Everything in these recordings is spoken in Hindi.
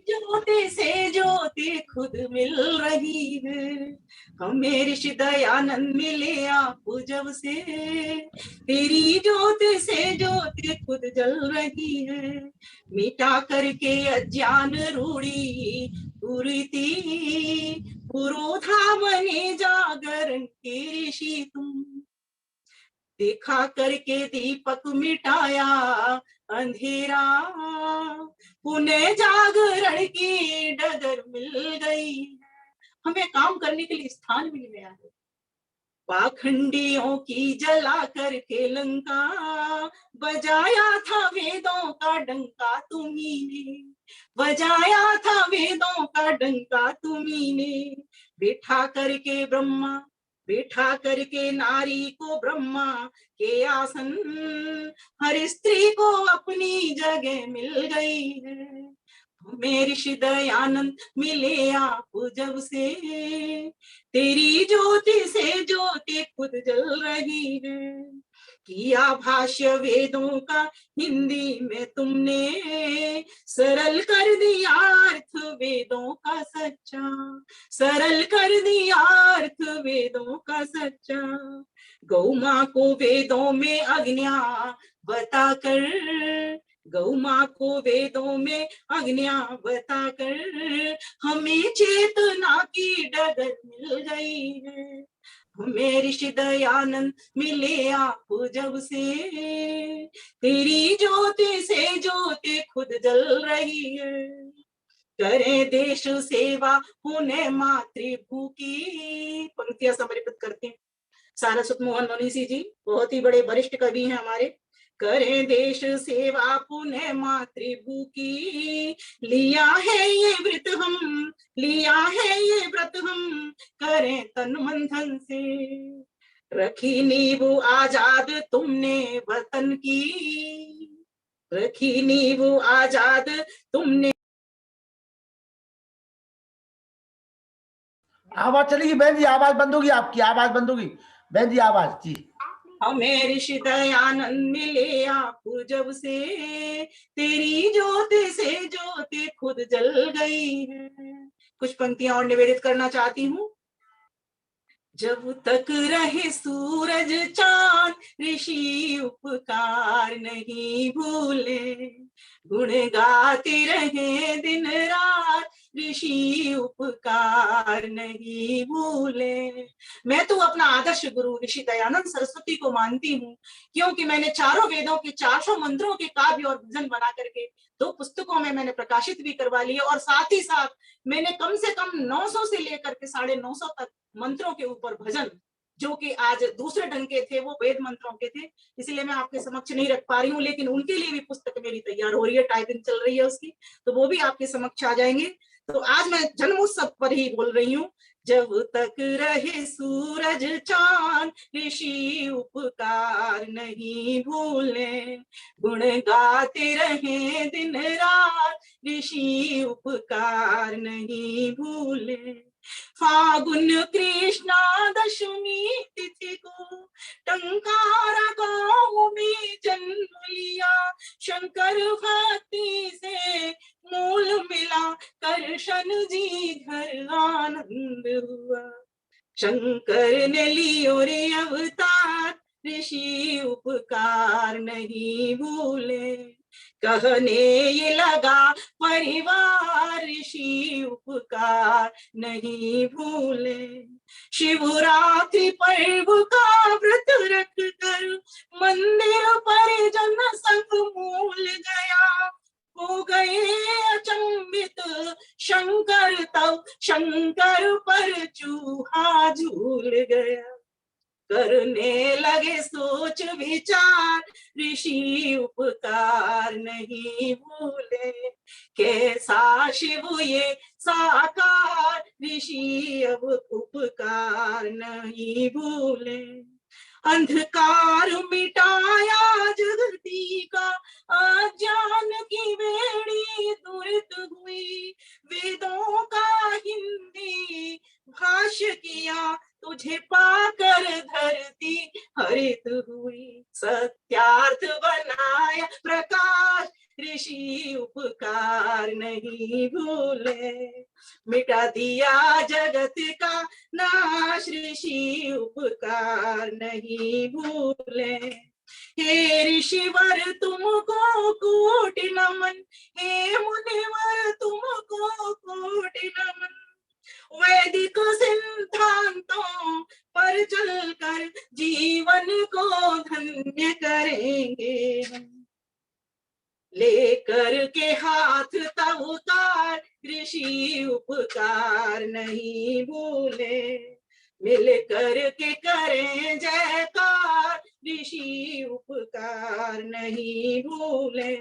ज्योति से ज्योति खुद मिल रही है। हमें ऋषि दयानंद मिले आप जब से, तेरी ज्योति से ज्योति खुद जल रही है। मिटा करके अज्ञान रूढ़ी कुरीति, पुरोधा बने जागरण के ऋषि तुम। देखा करके दीपक मिटाया अंधेरा, पुनः जागरण की डगर मिल गई। हमें काम करने के लिए स्थान मिल गया है। पाखंडियों की जला करके लंका, बजाया था वेदों का डंका तुम्ही ने, बजाया था वेदों का डंका तुम्ही ने। बैठा करके ब्रह्मा, बैठा करके नारी को ब्रह्मा के आसन, हर स्त्री को अपनी जगह मिल गई है। हमें ऋषि दयानंद मिले आप जब से, तेरी ज्योति से ज्योति खुद जल रही है। किया भाष्य वेदों का हिंदी में तुमने, सरल कर दिया अर्थ वेदों का सच्चा, सरल कर दिया अर्थ वेदों का सच्चा। गौ माँ को वेदों में अज्ञा बताकर, गौ माँ को वेदों में अज्ञा बताकर, हमें चेतना की डगर मिल गई है। हमें ऋषि दयानंद मिले आप जब से, तेरी ज्योति से ज्योति खुद जल रही है। करें देश सेवा पुण्य मातृभू की। पंक्तियां समर्पित करते हैं सारस्वत मोहन मनीषी जी, बहुत ही बड़े वरिष्ठ कवि हैं हमारे। करें देश सेवा पुण्य मातृभू की, लिया है ये व्रत हम, लिया है ये व्रत हम, करें तन मन धन से। रखी नींव आजाद तुमने वतन की, रखी नींव आजाद तुमने। आवाज चलेगी बहन जी, आवाज बंद होगी, आपकी आवाज बंद होगी बहन जी, आवाज जी। हमें ऋषि दयानंद मिले आप जब से, तेरी ज्योति से ज्योति खुद जल गई है। कुछ पंक्तियां और निवेदित करना चाहती हूँ। जब तक रहे सूरज चांद ऋषि उपकार नहीं भूले, गुण गाते रहे दिन रात ऋषि उपकार नहीं भूले। मैं तो अपना आदर्श गुरु ऋषि दयानंद सरस्वती को मानती हूँ, क्योंकि मैंने चारों वेदों के 400 मंत्रों के काव्य और भजन बना करके 2 पुस्तकों में मैंने प्रकाशित भी करवा लिए, और साथ ही साथ मैंने कम से कम 900 से लेकर के 950 तक मंत्रों के ऊपर भजन, जो कि आज दूसरे ढंग के थे, वो वेद मंत्रों के थे, इसलिए मैं आपके समक्ष नहीं रख पा रही हूँ, लेकिन उनके लिए भी पुस्तक मेरी तैयार हो रही है, टाइपिंग चल रही है उसकी, तो वो भी आपके समक्ष आ जाएंगे। तो आज मैं जन्म उत्सव पर ही बोल रही हूँ। जब तक रहे सूरज चांद ऋषि उपकार नहीं भूले, गुण गाते रहे दिन रात ऋषि उपकार नहीं भूले। फागुन कृष्णा दशमी तिथि को टंकारा गांव में जन्म लिया, शंकर भक्ति से मूल मिला, करशन जी घर आनंद हुआ। शंकर ने लियो रे अवतार, ऋषि उपकार नहीं भूले। कहने ये लगा परिवार, ऋषि उपकार नहीं भूले। शिवरात्रि पर्व का व्रत रख कर मंदिर परिजन संग मूल गया, हो गए अचंभित शंकर, तब शंकर पर चूहा झूल गया। करने लगे सोच विचार, ऋषि उपकार नहीं भूले। कैसा शिव ये साकार, ऋषि अब उपकार नहीं भूले। अंधकार मिटाया जगती का, अज्ञान की बेड़ी दूरित हुई। वेदों का हिंदी भाष्य किया, तुझे पाकर धरती हरित हुई। सत्यार्थ बनाया प्रकाश, ऋषि उपकार उपकार नहीं भूले। मिटा दिया जगत का नाश ऋषि उपकार नहीं भूले। हे ऋषिवर तुमको कोटि नमन, हे मुनिवर तुमको कोटि नमन। वैदिक सिद्धांतों पर चलकर जीवन को धन्य करेंगे हम। लेकर के हाथ तब उतार ऋषि उपकार नहीं भूले। मिल कर के करें जयकार ऋषि उपकार नहीं भूले।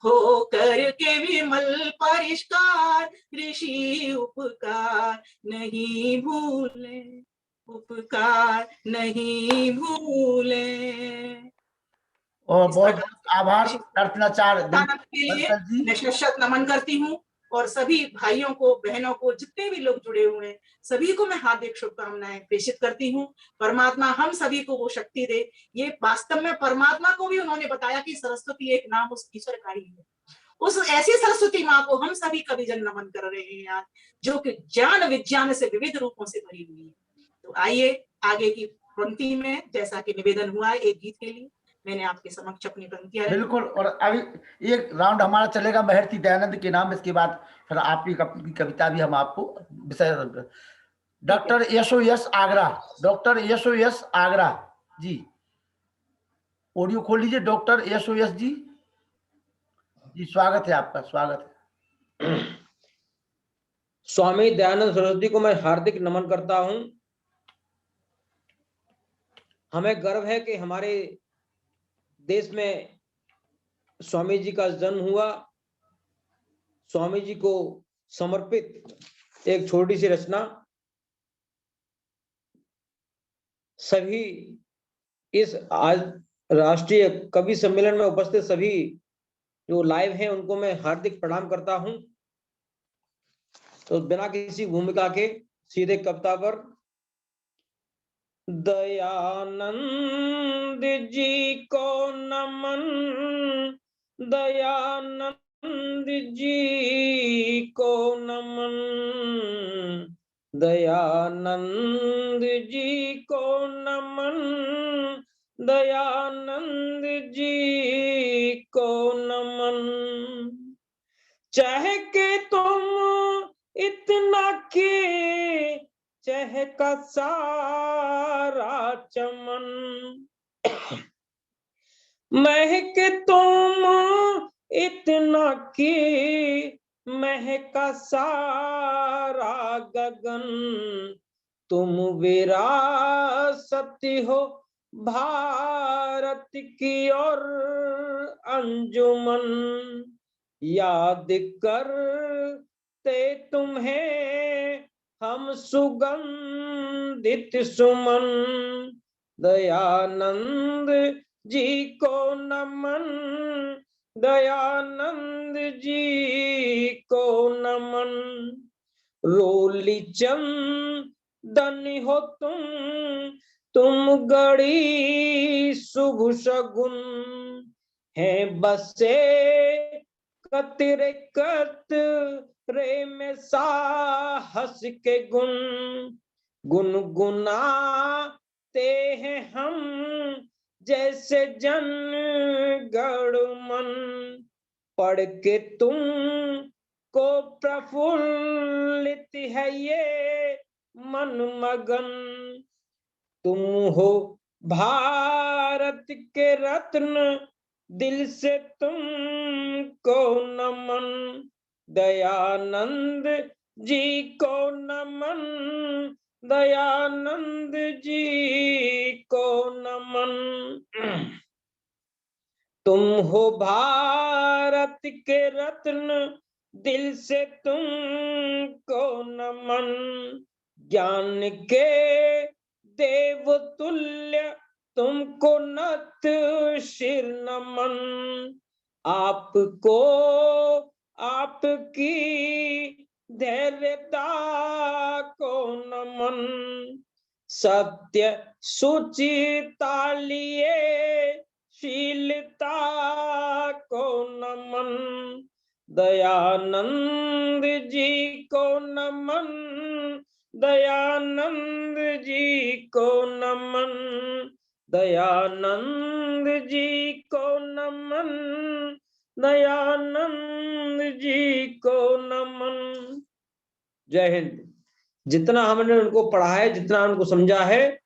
हो कर के विमल परिष्कार ऋषि उपकार नहीं भूले। उपकार नहीं भूले। और इस बहुत प्रकार आभार अर्चनाचार्य दानव के लिए बंसल जी। मैं शत नमन करती हूँ और सभी भाइयों को, बहनों को, जितने भी लोग जुड़े हुए हैं सभी को मैं हार्दिक शुभकामनाएं प्रेषित करती हूँ। परमात्मा हम सभी को वो शक्ति दे। ये वास्तव में परमात्मा को भी उन्होंने बताया कि सरस्वती एक नाम उस ईश्वर का ही है। उस ऐसी सरस्वती माँ को हम सभी कभी जन नमन कर रहे हैं यार, जो कि ज्ञान विज्ञान से विविध रूपों से भरी हुई है। तो आइए आगे की पंक्ति में, जैसा कि निवेदन हुआ है एक गीत के लिए, मैंने आपके समक्ष अपनी पंक्तियां रखी। बिल्कुल। और अभी एक राउंड हमारा चलेगा महर्षि दयानंद के नाम, इसके बाद फिर आपकी कविता भी हम आपको विषय। डॉक्टर यशोयश आगरा, डॉक्टर यशोयश आगरा जी, ऑडियो खोल लीजिए। डॉक्टर यशोयश जी, जी स्वागत है आपका, स्वागत है। स्वामी दयानंद सरस्वती को मैं हार्दिक नमन करता हूं। हमें गर्व है कि हमारे देश में स्वामी जी का जन्म हुआ। स्वामी जी को समर्पित एक छोटी सी रचना सभी इस आज राष्ट्रीय कवि सम्मेलन में उपस्थित सभी जो लाइव हैं उनको मैं हार्दिक प्रणाम करता हूं। तो बिना किसी भूमिका के सीधे कविता पर। दयानंद जी को नमन, दयानंद जी को नमन, दयानंद जी को नमन, दयानंद जी को नमन। चाहे के तुम इतना के चहका सारा चमन, महक तुम इतना की महका सारा गगन। तुम विरासत हो भारत की और अंजुमन। याद करते तुम्हें हम सुगंधित सुमन। दयानंद जी को नमन, दयानंद जी को नमन। रोली चंदन हो तुम गड़ी शुभ शगुन। है बसे कतरे कतरे में साहस के गुण। गुनगुनाते हैं हम जैसे जन गण मन। पढ़ के तुम को प्रफुल्लित है ये मन मगन। तुम हो भारत के रत्न, दिल से तुमको नमन। दयानंद जी को नमन, दयानंद जी को नमन। तुम हो भारत के रत्न, दिल से तुमको नमन। ज्ञान के देवतुल्य तुमको नत शिर नमन। आपको आपकी धैर्यता को नमन। सत्य सुचिता लिए शीलता को नमन। दयानंद जी को नमन, दयानंद जी को नमन, दयानंद जी को नमन, दयानंद जी को नमन। जय हिंद। जितना हमने उनको पढ़ा है, जितना उनको समझा है,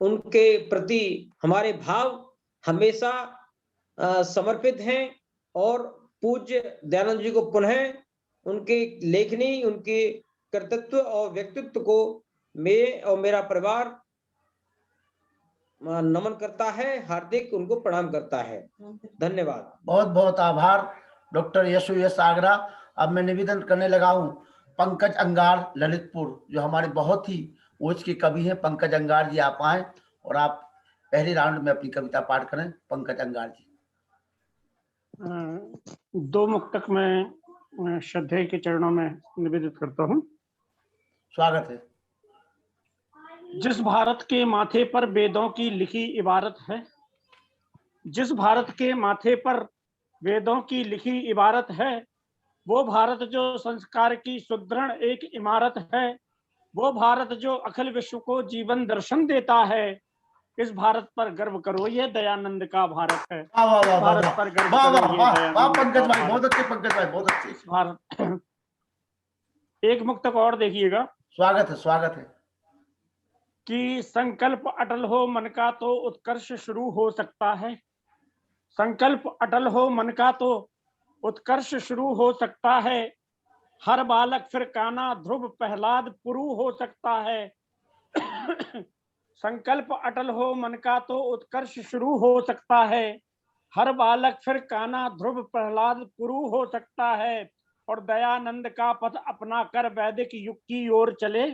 उनके प्रति हमारे भाव हमेशा समर्पित हैं और पूज्य दयानंद जी को पुनः उनके लेखनी, उनके कर्तृत्व और व्यक्तित्व को मैं और मेरा परिवार नमन करता है, हार्दिक उनको प्रणाम करता है। धन्यवाद। बहुत बहुत आभार डॉक्टर यशोयश आगरा। अब मैं निवेदन करने लगा हूं पंकज अंगार ललितपुर, जो हमारे बहुत ही ओज के कवि हैं। पंकज अंगार जी आप आए और आप पहले राउंड में अपनी कविता पाठ करें। पंकज अंगार जी। दो मुक्तक में श्रद्धेय के चरणों में निवेदित करता हूं। स्वागत है। जिस भारत के माथे पर वेदों की लिखी इबारत है, जिस भारत के माथे पर वेदों की लिखी इबारत है, वो भारत जो संस्कार की सुदृढ़ एक इमारत है, वो भारत जो अखिल विश्व को जीवन दर्शन देता है। इस भारत पर गर्व करो, ये दयानंद का भारत है। भारत पर गर्व करो, ये दयानंद पंकज भाई बहुत अच्छे, पंकज भाई बहुत अच्छे। भारत। एक मुक्तक और देखिएगा। स्वागत है, स्वागत है। कि संकल्प अटल हो मन का तो उत्कर्ष शुरू हो सकता है। संकल्प अटल हो मन का तो उत्कर्ष शुरू हो सकता है। हर बालक फिर काना ध्रुव प्रहलाद पुरु हो सकता है। संकल्प अटल हो मन का तो उत्कर्ष शुरू हो सकता है। हर बालक फिर काना ध्रुव प्रहलाद पुरु हो सकता है। और दयानंद का पथ अपना कर वैदिक युग की ओर चले,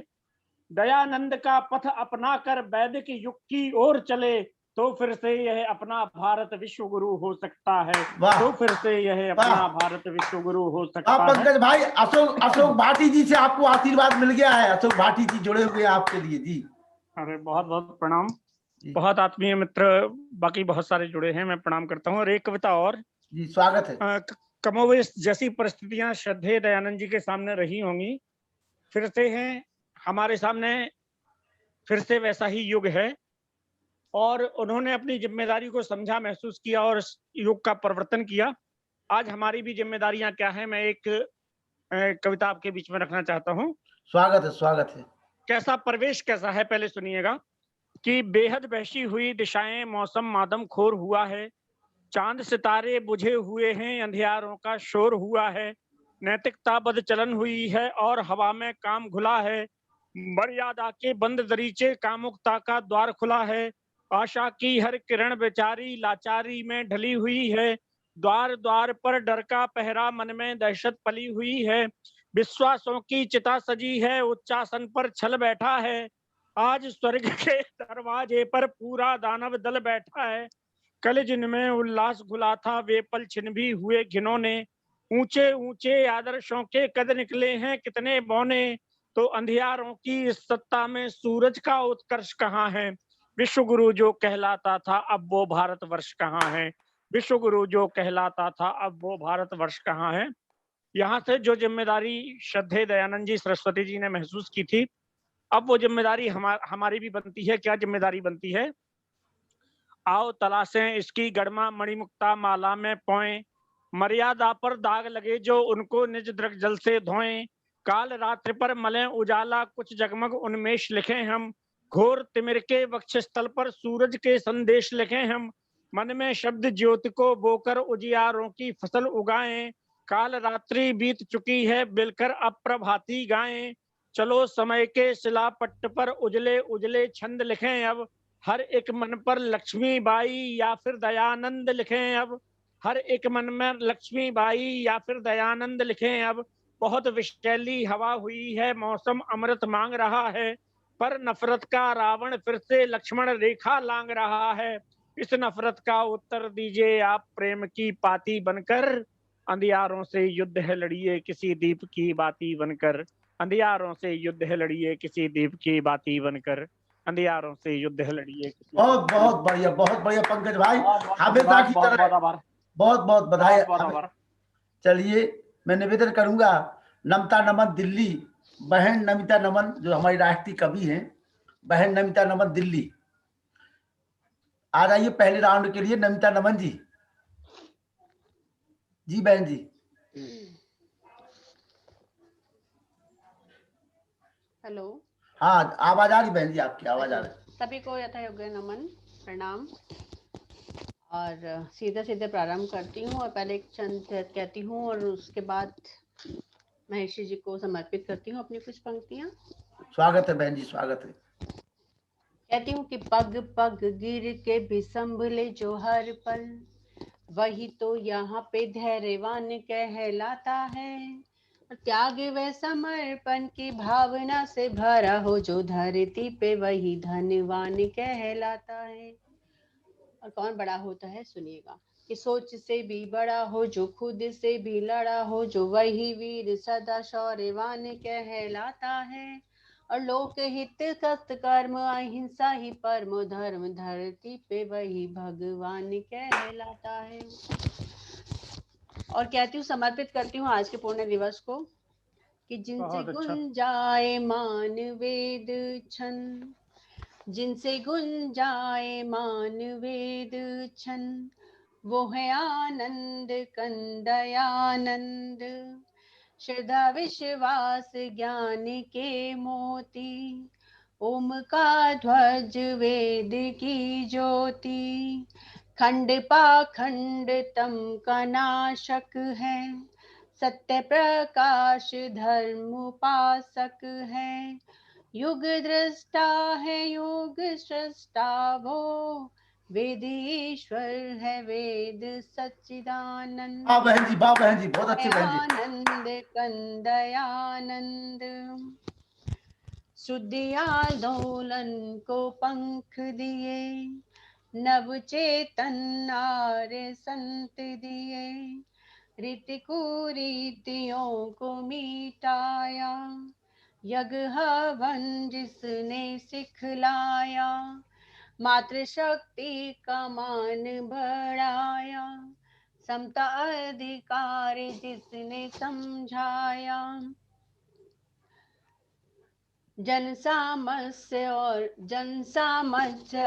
दयानंद का पथ अपना कर वैदिक युग की ओर चले, तो फिर से यह अपना भारत विश्व गुरु हो सकता है। तो फिर से यह अपना भारत विश्व गुरु हो सकता है। पंकज भाई, अशोक भाटी जी से आपको आशीर्वाद मिल गया है। अशोक भाटी जी जुड़े हुए हैं आपके लिए जी। अरे बहुत बहुत प्रणाम। बहुत आत्मीय मित्र बाकी बहुत सारे जुड़े हैं, मैं प्रणाम करता हूँ। और एक कविता और जी। स्वागत है। कमोवेश जैसी परिस्थितियां श्रद्धेय दयानंद जी के सामने रही होंगी, फिर से हैं हमारे सामने, फिर से वैसा ही युग है। और उन्होंने अपनी जिम्मेदारी को समझा, महसूस किया और युग का परिवर्तन किया। आज हमारी भी जिम्मेदारियां क्या है, मैं एक कविता आपके बीच में रखना चाहता हूँ। स्वागत है, स्वागत है। कैसा प्रवेश कैसा है, पहले सुनिएगा। कि बेहद बहसी हुई दिशाएं, मौसम मादम खोर हुआ है। चांद सितारे बुझे हुए हैं, अंधियारों का शोर हुआ है। नैतिकता बद चलन हुई है और हवा में काम घुला है। मर्यादा के बंद दरीचे, कामुकता का द्वार खुला है। आशा की हर किरण बेचारी लाचारी में ढली हुई है। द्वार द्वार पर डर का पहरा, मन में दहशत पली हुई है। विश्वासों की चिता सजी है, उच्चासन पर छल बैठा है। आज स्वर्ग के दरवाजे पर पूरा दानव दल बैठा है। कल जिनमें उल्लास घुला था, वे पल छिन भी हुए घिनौने। ऊंचे ऊंचे आदर्शों के कद निकले हैं कितने बौने। तो अंधियारों की इस सत्ता में सूरज का उत्कर्ष कहाँ है। विश्व गुरु जो कहलाता था, अब वो भारतवर्ष कहाँ है। विश्व गुरु जो कहलाता था, अब वो भारतवर्ष कहाँ है। यहाँ से जो जिम्मेदारी श्रद्धेय दयानंद जी सरस्वती जी ने महसूस की थी, अब वो जिम्मेदारी हमारी भी बनती है। क्या जिम्मेदारी बनती है? आओ तलाशें इसकी गड़मा मणिमुक्ता माला में पोए। मर्यादा पर दाग लगे जो उनको निज दृग जल से धोएं। काल रात्रि पर मलें उजाला, कुछ जगमग उन्मेष लिखे हम। घोर तिमिर के वक्षस्थल पर सूरज के संदेश लिखे हम। मन में शब्द ज्योति को बोकर उजियारों की फसल उगाएं। काल रात्रि बीत चुकी है, बिलकर अब प्रभाती गाएं। चलो समय के शिलापट्ट पर उजले उजले छंद लिखें अब। हर एक मन पर लक्ष्मीबाई या फिर दयानंद लिखें अब। हर एक मन में लक्ष्मीबाई या फिर दयानंद लिखें अब। बहुत विषैली हवा हुई है, मौसम अमृत मांग रहा है। पर नफरत का रावण फिर से लक्ष्मण रेखा लांग रहा है। इस नफरत का उत्तर दीजिए आप प्रेम की पाती बनकर। अंधियारों से युद्ध है लड़िए किसी दीप की बाती बनकर। अंधियारों से युद्ध है लड़िए किसी दीप की बाती बनकर। अंधियारों से युद्ध है लड़िए। बहुत बहुत बढ़िया, बहुत बढ़िया पंकज भाई, हमेशा की तरह बहुत बहुत बधाई। चलिए मैं निवेदन करूंगा नमता नमन दिल्ली, बहन नमिता नमन जो हमारी राष्ट्रीय कवि हैं, बहन नमिता नमन दिल्ली, आ जाइए पहले राउंड के लिए। नमिता नमन जी। जी बहन जी। हेलो। हाँ आवाज आ रही बहन जी, आपकी आवाज आ रही। सभी को यथायोग्य नमन प्रणाम और सीधे सीधे प्रारंभ करती हूँ और पहले एक चंद कहती हूँ और उसके बाद महर्षि जी को समर्पित करती हूँ अपनी कुछ पंक्तियाँ। स्वागत है बहन जी, स्वागत है। कहती हूँ कि पग पग गिर के भी संभले जो हर पल, वही तो यहाँ पे धैर्यवान कहलाता है। त्याग व समर्पण की भावना से भरा हो जो धरती पे, वही धनवान कहलाता है। और कौन बड़ा होता है सुनिएगा, कि सोच से भी बड़ा हो जो खुद से भी लड़ा हो, जो वही वीर सदा शौर्यवान कहलाता है। और लोक हित सत कर्म अहिंसा ही परमो धर्म, धरती पे वही भगवान कहलाता है। और कहती हूँ समर्पित करती हूँ आज के पुण्य दिवस को, कि जिनसे गुण जाए मान वेद छन, जिनसे गुण जाए मान वेद छन, वो है आनंद कंदयानंद। श्रद्धा विश्वास ज्ञान के मोती, ओम का ध्वज वेद की ज्योति। खंड पाखंड तम का नाशक है, सत्य प्रकाश धर्म उपासक है। युग दृष्टा है योग सृष्टा वो, वेद ईश्वर है वेद सच्चिदानंद। वाह बहन जी, वाह बहन जी, बहुत अच्छी बहन जी। आनंद कंदयानंद, शुद्धि आंदोलन को पंख दिए, नव चेतन आर्य संत दिए। रीति कुरीतियों को मिटाया, यज्ञ हवन जिसने सिखलाया। मातृशक्ति का मान बढ़ाया, समता अधिकार जिसने समझाया। जन सामर्थ्य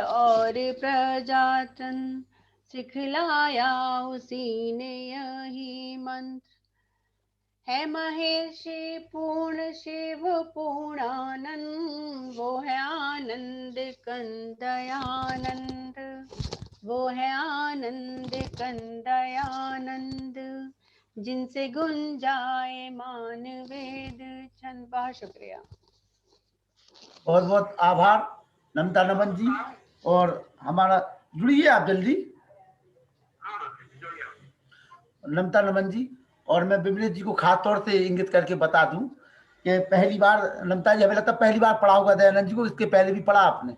और प्रजातन, सिखलाया उसी ने यही मंत्र। है महेर्षि पूर्ण शिव पूर्णानंद, वो है आनंद कंदयानंद, वो है आनंद कंदयानंद। जिनसे गुण जाए मान वेद छंद। बहुत शुक्रिया। बहुत बहुत आभार नमिता नमन जी। और हमारा जुड़िए आप जल्दी नमिता नमन जी। और मैं विमलेश जी को खास तौर से इंगित करके बता दूं कि पहली बार नमिता जी, हमें लगता है पहली बार पढ़ा होगा दयानंद जी को, इसके पहले भी पढ़ा आपने?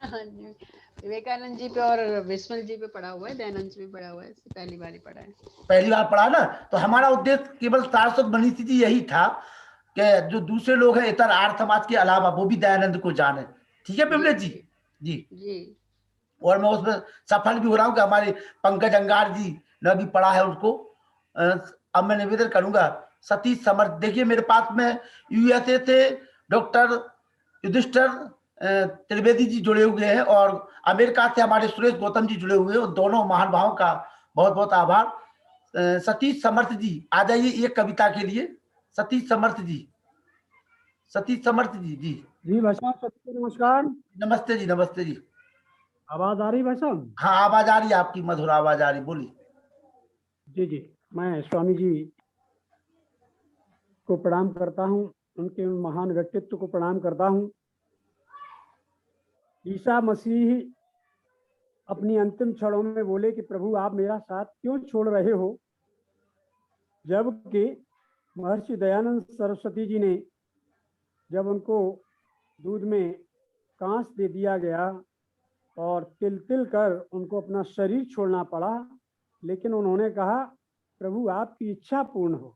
हाँ जी, विवेकानंद जी पे और विस्मल जी पे पढ़ा हुआ है, दयानंद जी पे पढ़ा हुआ है, इससे पहली बार ही पढ़ा है। पहली बार पढ़ा ना, तो हमारा उद्देश्य केवल सारस्वत मनीषी जी यही था कि जो दूसरे लोग हैं इतर आर्य समाज के अलावा वो भी दयानंद को जाने। ठीक है विमलेश जी? जी जी। और मैं उसमें सफल भी हो रहा हूँ कि हमारे पंकज अंगार जी ने भी पढ़ा है उसको। अब मैं निवेदन करूंगा सतीश समर्थ। देखिए मेरे पास में यूएसए से डॉक्टर युधिष्ठर त्रिवेदी जी जुड़े हुए हैं और अमेरिका से हमारे सुरेश गौतम जी जुड़े हुए हैं। उन दोनों महानुभावों का बहुत बहुत आभार। सतीश समर्थ जी आ जाइए एक कविता के लिए। सतीश समर्थ जी, सतीश समर्थ जी। जी जी भाई साहब, सबको नमस्कार। नमस्ते जी, नमस्ते जी। आवाज आ रही भाई साहब? हाँ आवाज आ रही है, आपकी मधुर आवाज आ रही, बोलिए। जी जी, मैं स्वामी जी को प्रणाम करता हूँ, उनके महान व्यक्तित्व को प्रणाम करता हूँ। ईसा मसीह अपनी अंतिम क्षणों में बोले कि प्रभु आप मेरा साथ क्यों छोड़ रहे हो, जबकि महर्षि दयानंद सरस्वती जी ने जब उनको दूध में कांस दे दिया गया और तिल तिल कर उनको अपना शरीर छोड़ना पड़ा, लेकिन उन्होंने कहा प्रभु आपकी इच्छा पूर्ण हो।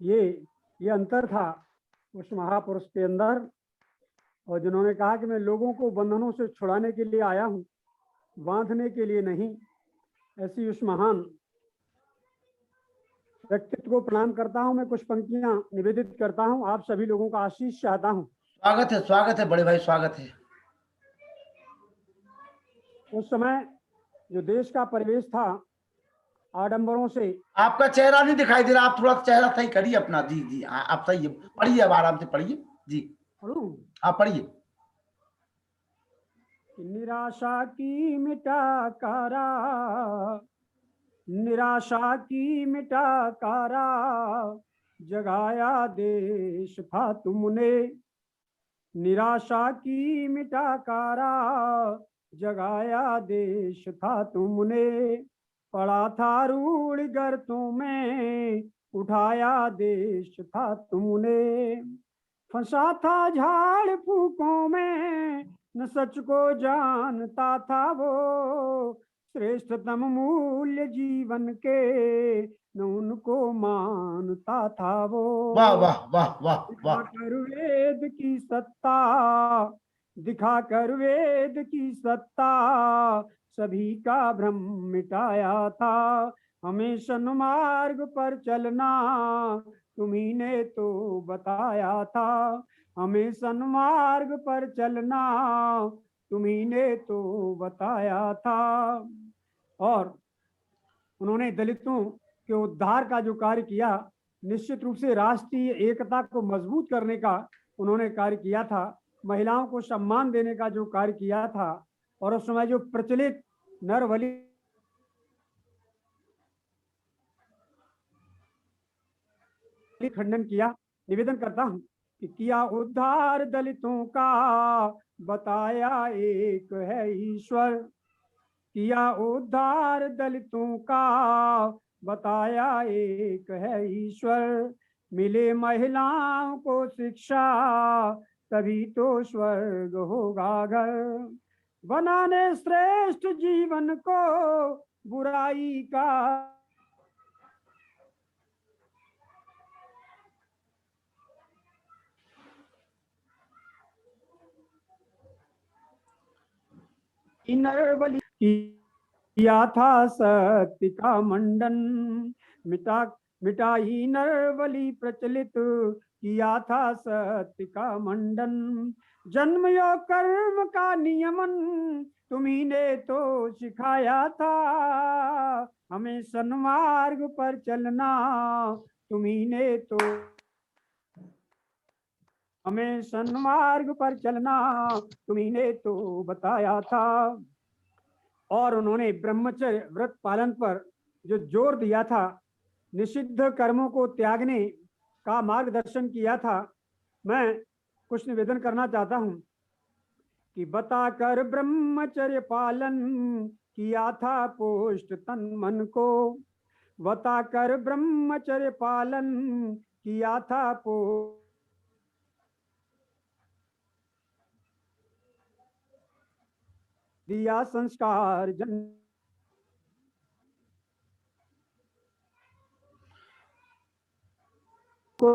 ये अंतर था उस महापुरुष के अंदर, और जिन्होंने कहा कि मैं लोगों को बंधनों से छुड़ाने के लिए आया हूँ, बांधने के लिए नहीं। ऐसी उस महान व्यक्तित्व को प्रणाम करता हूं। मैं कुछ पंक्तियां निवेदित करता हूं, आप सभी लोगों का आशीष चाहता हूं। स्वागत है बड़े भाई, स्वागत है। उस समय जो देश का परिवेश था आडंबरों से, आपका चेहरा नहीं दिखाई दे रहा, आप थोड़ा चेहरा सही करिए अपना। जी जी, आप सही है, पढ़िए, अब आराम से पढ़िए जी। पढ़ूं? आप पढ़िए। निराशा की मिटा कारा, निराशा की मिटा कारा, जगाया देश था तुमने। निराशा की मिटा कारा, जगाया देश था तुमने। पड़ा था रूढ़ गर्तों में, उठाया देश था तुमने। फंसा था झाड़ फूकों में, न सच को जानता था वो। श्रेष्ठतम मूल्य जीवन के, न उनको मानता था वो। वाह वाह वाह वाह वाह। दिखाकर वेद की सत्ता, दिखाकर वेद की सत्ता, सभी का भ्रम मिटाया था। हमें सन्मार्ग पर चलना तुम्ही ने तो बताया था। हमें सन्मार्ग पर चलना तुम्ही ने तो बताया था। और उन्होंने दलितों के उद्धार का जो कार्य किया, निश्चित रूप से राष्ट्रीय एकता को मजबूत करने का उन्होंने कार्य किया था। महिलाओं को सम्मान देने का जो कार्य किया था, और उस समय जो प्रचलित नरबलि खंडन किया। निवेदन करता हूं कि किया उद्धार दलितों का, बताया एक है ईश्वर। किया उद्धार दलितों का, बताया एक है ईश्वर। मिले महिलाओं को शिक्षा, तभी तो स्वर्ग होगा घर। बनाने श्रेष्ठ जीवन को, बुराई का नरबलि किया था सत्य का मंडन। मिटाई नरबलि प्रचलित, किया था सत्य का मंडन। जन्म योग कर्म का नियमन, तुम्ही ने तो सिखाया था। हमें सन्मार्ग पर चलना तुम्ही ने तो, हमें सन्मार्ग पर चलना तुम्ही ने तो बताया था। और उन्होंने ब्रह्मचर्य व्रत पालन पर जो जोर दिया था, निषिद्ध कर्मों को त्यागने का मार्गदर्शन किया था। मैं कुछ निवेदन करना चाहता हूं कि बताकर ब्रह्मचर्य पालन, किया था पोष्ट तन मन को। बताकर ब्रह्मचर्य पालन, किया था पोष्ट दिया संस्कार जन को।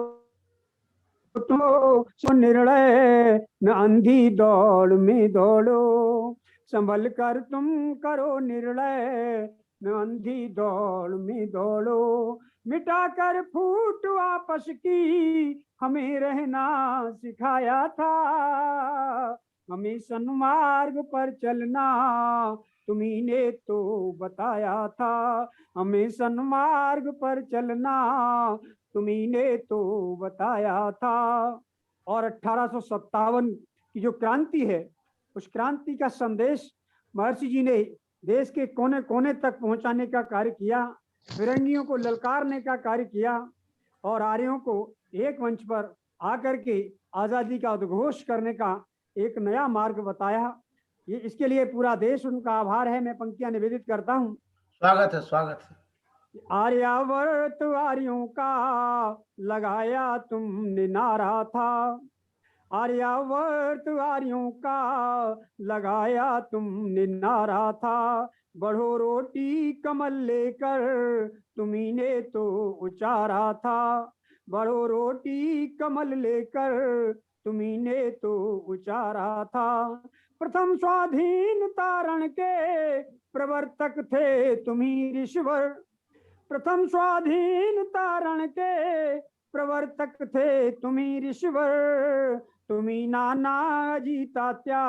तो निर्णय न अंधी दौड़ में दौड़ो, संभल कर तुम करो निर्णय, न अंधी दौड़ में दौड़ो। मिटाकर फूट आपस की, हमें रहना सिखाया था। हमें सन्मार्ग पर चलना तुम्ही ने तो बताया था। हमें सन्मार्ग पर चलना तुम्ही ने तो बताया था। और 1857 की जो क्रांति है, उस क्रांति का संदेश महर्षि जी ने देश के कोने कोने तक पहुंचाने का कार्य किया। फिरंगियों को ललकारने का कार्य किया, और आर्यों को एक मंच पर आकर के आजादी का उद्घोष करने का एक नया मार्ग बताया। ये इसके लिए पूरा देश उनका आभार है। मैं पंक्तियां निवेदित करता हूं। स्वागत है, स्वागत है। आर्यावर्त आर्यों का लगाया तुमने नारा था। आर्यावर्त आर्यों का लगाया तुमने नारा था। बढ़ो रोटी कमल लेकर, तुम्ही ने तो उचारा था। बढ़ो रोटी कमल लेकर, तुम्ही ने तो उचारा था। प्रथम स्वाधीन तारण के प्रवर्तक थे तुम्ही ऋषिवर। प्रथम स्वाधीन तारण के प्रवर्तक थे तुम्ही ऋषिवर, तुम्ही नाना जी तात्या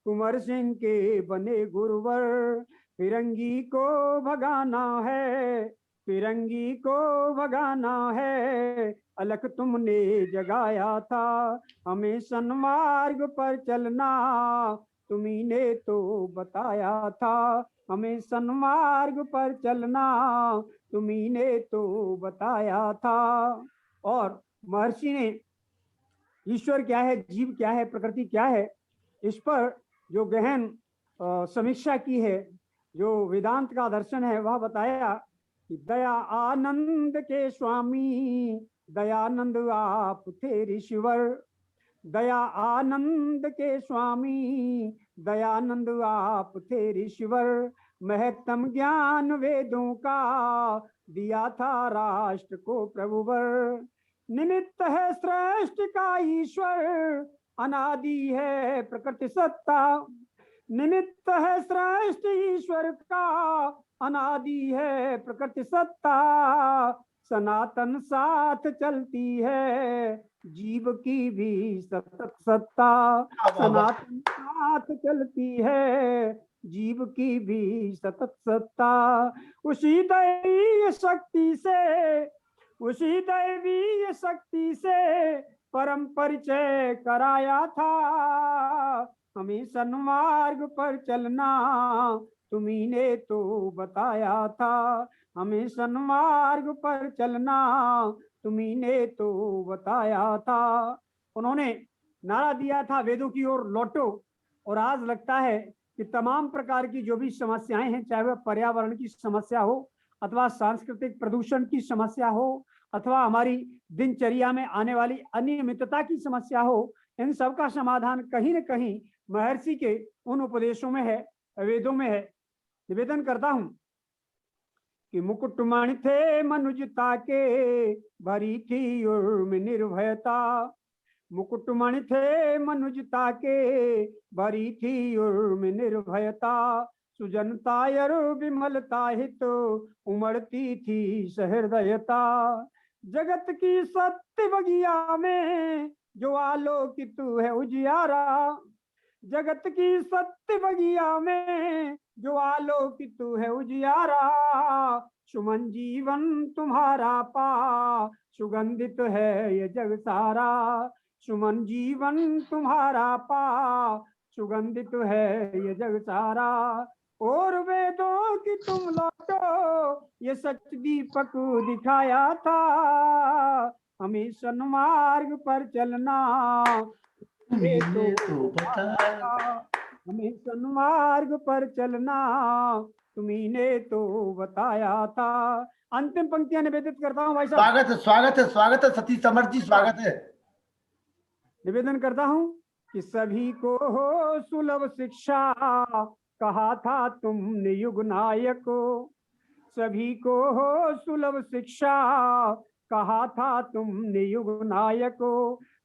कुंवर सिंह के बने गुरुवर। फिरंगी को भगाना है, फिरंगी को भगाना है, अलख तुमने जगाया था, हमें सन्मार्ग पर चलना तुम्ही ने तो बताया था, हमें सन्मार्ग पर चलना तुम्ही ने तो बताया था। और महर्षि ने ईश्वर क्या है, जीव क्या है, प्रकृति क्या है, इस पर जो गहन समीक्षा की है, जो वेदांत का दर्शन है, वह बताया कि दया आनंद के स्वामी दयानंद आप थे ऋषिवर, दया आनंद के स्वामी दयानंद आप थे ऋषिवर। महत्तम ज्ञान वेदों का दिया था राष्ट्र को प्रभुवर। निमित्त है श्रेष्ठ का ईश्वर, अनादि है प्रकृति सत्ता, निमित्त है श्रेष्ठ ईश्वर का, अनादि है प्रकृति सत्ता। सनातन साथ चलती है जीव की भी सतत सत्ता, सनातन साथ चलती है जीव की भी सतत सत्ता। उसी दैवीय शक्ति से, उसी दैवीय शक्ति से परम परिचय कराया था, हमें सन्मार्ग पर चलना तुम्ही ने तो बताया था, हमें सन्मार्ग पर चलना तुम्ही ने तो बताया था। उन्होंने नारा दिया था वेदों की ओर लौटो, और आज लगता है कि तमाम प्रकार की जो भी समस्याएं हैं, चाहे वह पर्यावरण की समस्या हो अथवा सांस्कृतिक प्रदूषण की समस्या हो अथवा हमारी दिनचर्या में आने वाली अनियमितता की समस्या हो, इन सब का समाधान कहीं न कहीं महर्षि के उन उपदेशों में है, वेदों में है। निवेदन करता हूं कि मुकुटमणि थे मनुजता के, भरी थी उर्म निर्भयता, मुकुटमणि थे मनुजता के, भरी थी उर्म निर्भयता। सुजनता यर विमलता हित उमड़ती थी सहृदयता। जगत की सत्य बगिया में जो आलोकित है उजियारा, जगत की सत्य बगिया में जो आलोकित है उजियारा। सुमन जीवन तुम्हारा पा, सुगंधित है ये जग सारा, सुमन जीवन तुम्हारा पा, सुगंधित है ये जग सारा। और वेदों की तुम लौटो, ये सच दीपक दिखाया था, हमें सन्मार्ग पर चलना तुम्ही ने तो बताया, हमें सन्मार्ग पर चलना तुम्ही ने तो बताया था। अंतिम पंक्तियां निवेदित करता हूं भाई साहब। स्वागत है, स्वागत है, स्वागत है सतीश समर जी, स्वागत है। निवेदन करता हूं कि सभी को हो सुलभ शिक्षा, कहा था तुमने युग नायक, सभी को हो सुलभ शिक्षा, कहा था तुमने युग नायक।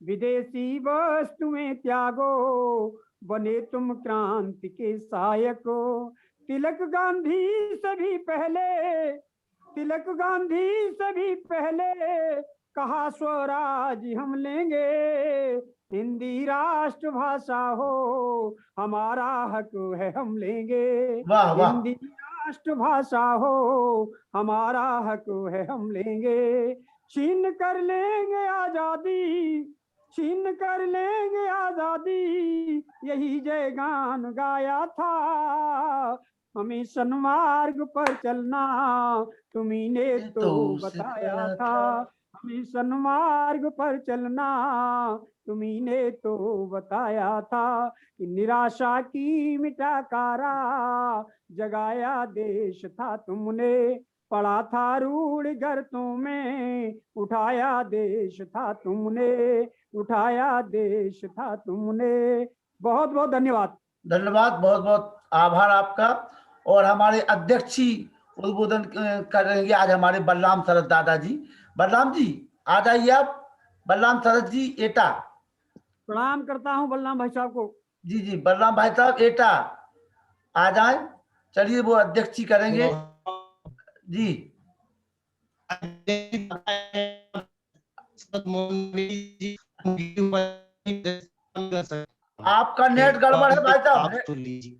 विदेशी वस्तुएं त्यागो, बने तुम क्रांति के सायक। तिलक गांधी सभी पहले, तिलक गांधी सभी पहले, कहा स्वराज हम लेंगे। हिंदी राष्ट्रभाषा हो, हमारा हक है हम लेंगे। वाह वाह, हिंदी राष्ट्रभाषा हो, हमारा हक है हम लेंगे। छीन कर लेंगे आजादी, छीन कर लेंगे आजादी, यही जय गान गाया था, हमें सन्मार्ग पर चलना तुम्ही ने तो बताया था, हमें सन्मार्ग पर चलना तुम्ही ने तो बताया था। निराशा की मिटा कारा, जगाया देश था तुमने, पड़ा था रूढ़ गर्तों में, उठाया देश था तुमने, उठाया देश था तुमने। बहुत बहुत धन्यवाद। धन्यवाद, बहुत बहुत आभार आपका। और हमारे अध्यक्ष जी उद्बोधन करेंगे आज हमारे बलराम शरद दादाजी। बलराम जी आ जाइए आप, बलराम शरद जी एटा। प्रणाम करता हूं बलराम भाई साहब को। जी जी, बलराम भाई साहब एटा आ जाए। चलिए वो अध्यक्ष जी करेंगे जी। आपका नेट गड़बड़ है भाई साहब, आप सुन लीजिए।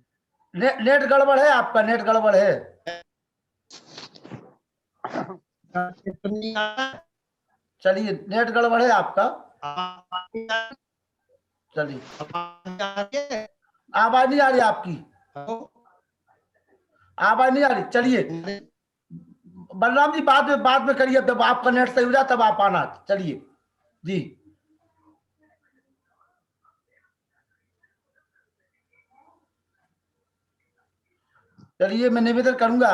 नेट गड़बड़ है, आपका नेट गड़बड़ है। चलिए, नेट गड़बड़ है आपका, चलिए। आवाज नहीं आ रही आपकी, आवाज नहीं आ रही। चलिए बलराम जी, बाद में करिए, जब आपका नेट सही हो जाए तब आप आना। चलिए जी। चलिए, मैं निवेदन करूंगा,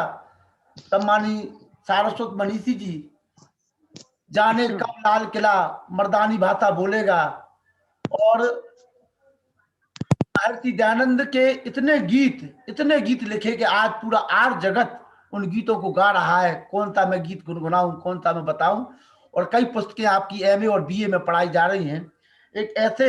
सम्मानी सारस्वत मनीषी जी, जाने कब लाल किला मर्दानी भाषा बोलेगा। और महर्षि दयानंद के इतने गीत लिखे कि आज पूरा आर्य जगत उन गीतों को गा रहा है। कौन सा मैं गीत गुनगुनाऊं, कौन सा मैं बताऊं। और कई पुस्तकें आपकी एमए और बीए में पढ़ाई जा रही हैं। एक ऐसे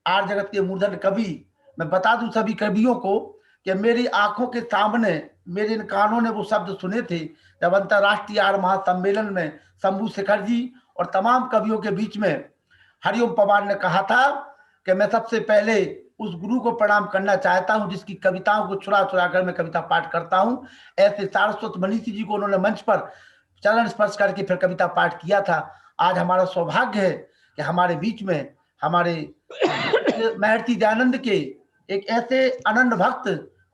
आर्य जगत के मूर्धन्य कवि, मैं बता दूं सभी कवियों को कि मेरी आंखों के सामने मेरे इन कानों ने वो शब्द सुने थे जब अंतरराष्ट्रीय आर्य महासम्मेलन में शंभू शेखर जी और तमाम कवियों के बीच में हरिओम पवार ने कहा था कि मैं सबसे पहले उस गुरु को प्रणाम करना चाहता हूं जिसकी कविताओं को चुरा चुरा कर मैं कविता पाठ करता हूं। ऐसे सारस्वत मनीषी जी को उन्होंने मंच पर चरण स्पर्श करके फिर कविता पाठ किया था। आज हमारा सौभाग्य है कि हमारे बीच में हमारे महर्षि दयानंद के एक ऐसे अनन्य भक्त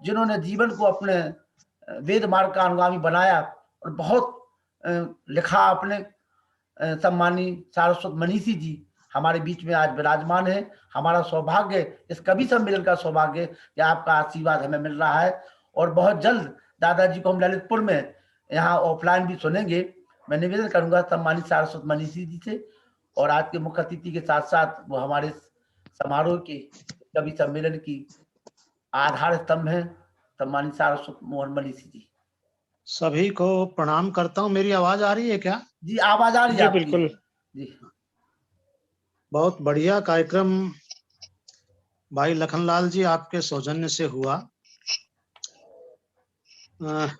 जिन्होंने जीवन को अपने वेद मार्ग का अनुगामी बनाया और बहुत लिखा आपने, सम्मानी सारस्वत मनीषी जी हमारे बीच में आज विराजमान है। हमारा सौभाग्य, इस कवि सम्मेलन का सौभाग्य कि आपका आशीर्वाद हमें मिल रहा है। और बहुत जल्द दादाजी को हम ललितपुर में यहाँ ऑफलाइन भी सुनेंगे। मैं निवेदन करूंगा सम्मानित सारस्वत मनीषी जी से, और आज के मुख्य अतिथि के साथ साथ वो हमारे समारोह के कवि सम्मेलन की आधार स्तंभ है सम्मानित सारस्वत मोहन मनीषी जी। सभी को प्रणाम करता हूँ। मेरी आवाज आ रही है क्या? जी, आवाज आ रही है आपकी। बिल्कुल जी। बहुत बढ़िया कार्यक्रम भाई लखनलाल जी आपके सौजन्य से हुआ।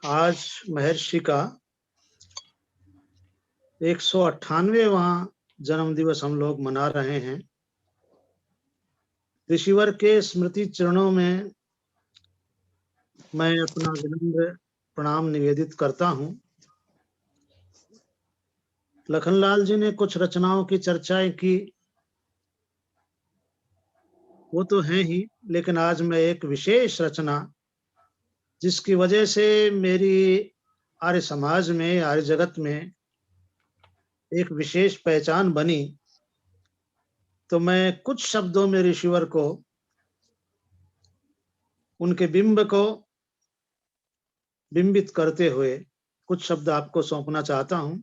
आज महर्षि का 198वां जन्म दिवस हम लोग मना रहे हैं। ऋषिवर के स्मृति चरणों में मैं अपना विनम्र प्रणाम निवेदित करता हूं। लखनलाल जी ने कुछ रचनाओं की चर्चाएं की, वो तो हैं ही, लेकिन आज मैं एक विशेष रचना जिसकी वजह से मेरी आर्य समाज में, आर्य जगत में एक विशेष पहचान बनी, तो मैं कुछ शब्दों में ऋषिवर को, उनके बिंब को बिंबित करते हुए कुछ शब्द आपको सौंपना चाहता हूं।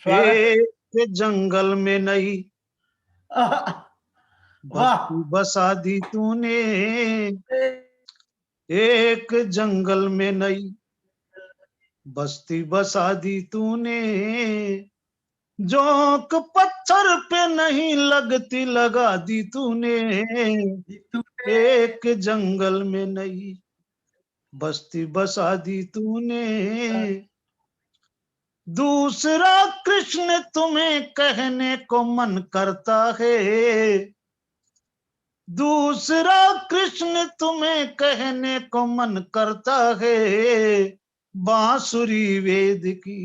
एक जंगल में नई बस्ती बसा दी तूने, एक जंगल में नई बस्ती बसा दी तूने, जोंक पत्थर पे नहीं लगती लगा दी तूने, एक जंगल में नई बस्ती बसा दी तूने। दूसरा कृष्ण तुम्हें कहने को मन करता है, दूसरा कृष्ण तुम्हें कहने को मन करता है, बांसुरी वेद की,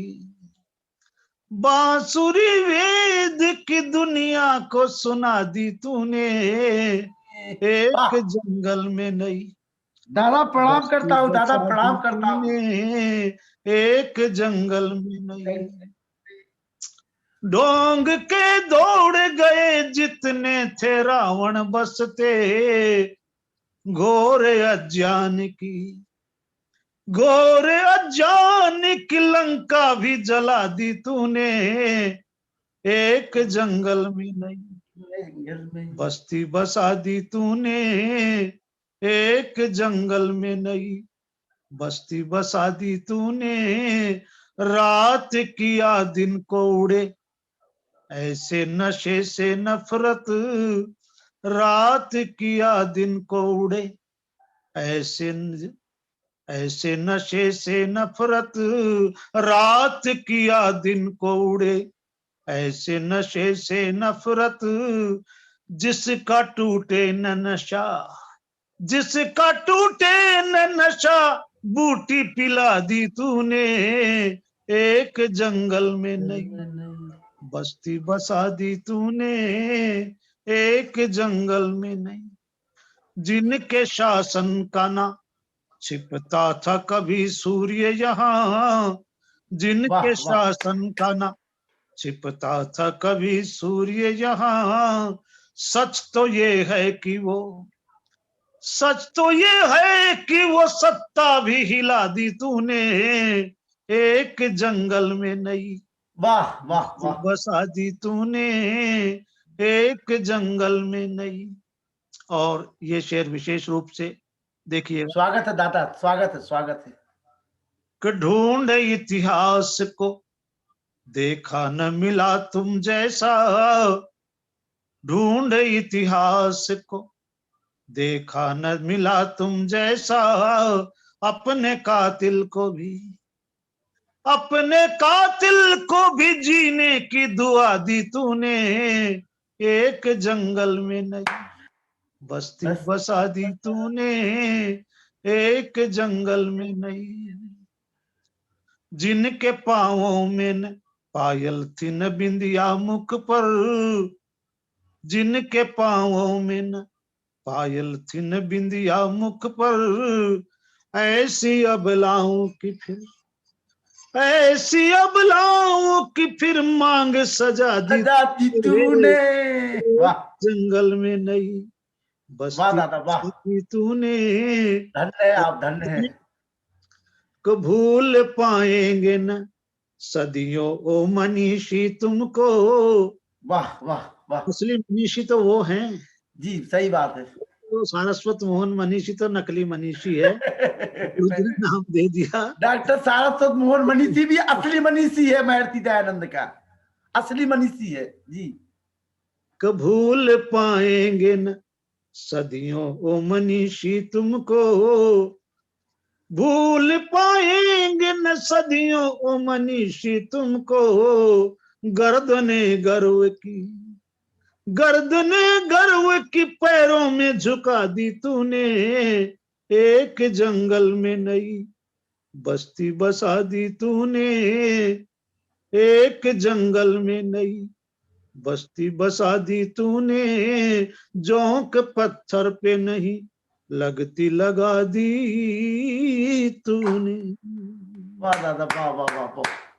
बांसुरी वेद की दुनिया को सुना दी तूने, एक जंगल में नई दादा प्रणाम करता हूँ, दादा प्रणाम करता हूँ। एक जंगल में नई डोंग के दौड़ गए जितने थे रावण बसते, घोर अज्ञान की, घोर अज्ञान की लंका भी जला दी तूने, एक जंगल में नई बस्ती बसा दी तूने, एक जंगल में नई बस्ती बसा दी तूने। रात किया दिन को उड़े ऐसे नशे से नफरत, रात किया दिन को उड़े ऐसे ऐसे नशे से नफरत रात किया दिन को उड़े, ऐसे नशे से नफरत जिसका टूटे न नशा, जिसका टूटे न नशा, बूटी पिला दी तूने एक जंगल में नहीं, बस्ती बसा दी तूने एक जंगल में नहीं। जिनके शासन का ना छिपता था कभी सूर्य यहाँ, जिनके वाह। शासन का ना छिपता था कभी सूर्य यहाँ, सच तो ये है कि वो, सच तो ये है कि वो सत्ता भी हिला दी तूने एक जंगल में नहीं, वाह वाह वाह। बसा दी तूने एक जंगल में नहीं। और ये शेर विशेष रूप से देखिए, स्वागत है दादा, स्वागत है, स्वागत है। कि ढूंढ इतिहास को देखा न मिला तुम जैसा, ढूंढ इतिहास को देखा न मिला तुम जैसा, अपने कातिल को भी, अपने कातिल को भी जीने की दुआ दी तूने एक जंगल में नहीं, बस्ती बसा दी तूने एक जंगल में नहीं। जिनके पांवों में न पायल थी न बिंदिया मुख पर, जिनके पांवों में न पायल थी न बिंदिया मुख पर, ऐसी अबलाओं की फिर, ऐसी अबलाओं की फिर मांग सजा दी तूने। वाह जंगल में नहीं, वाह बस्ती दादा वाह, दी तूने। धन्य है आप, धन्य है। को भूल पाएंगे न सदियों ओ मनीषी तुमको, वाह वाह वाह। असली मनीषी तो वो हैं, जी सही बात है। तो सारस्वत मोहन मनीषी तो नकली मनीषी है, दूसरा नाम दे दिया। डॉक्टर सारस्वत मोहन मनीषी भी असली मनीषी है महर्षि दयानंद का, असली मनीषी है जी। क भूल पाएंगे न सदियों ओ मनीषी तुमको, भूल पाएंगे न सदियों ओ मनीषी तुमको, गर्दने गर्व की, गर्दने गर्व की पैरों में झुका दी तूने एक जंगल में नई, बस्ती बसा दी तूने एक जंगल में नई, बस्ती बसा दी तूने, जोंक पत्थर पे नहीं लगती लगा दी तूने। वाह दादा वाह वाह वाह,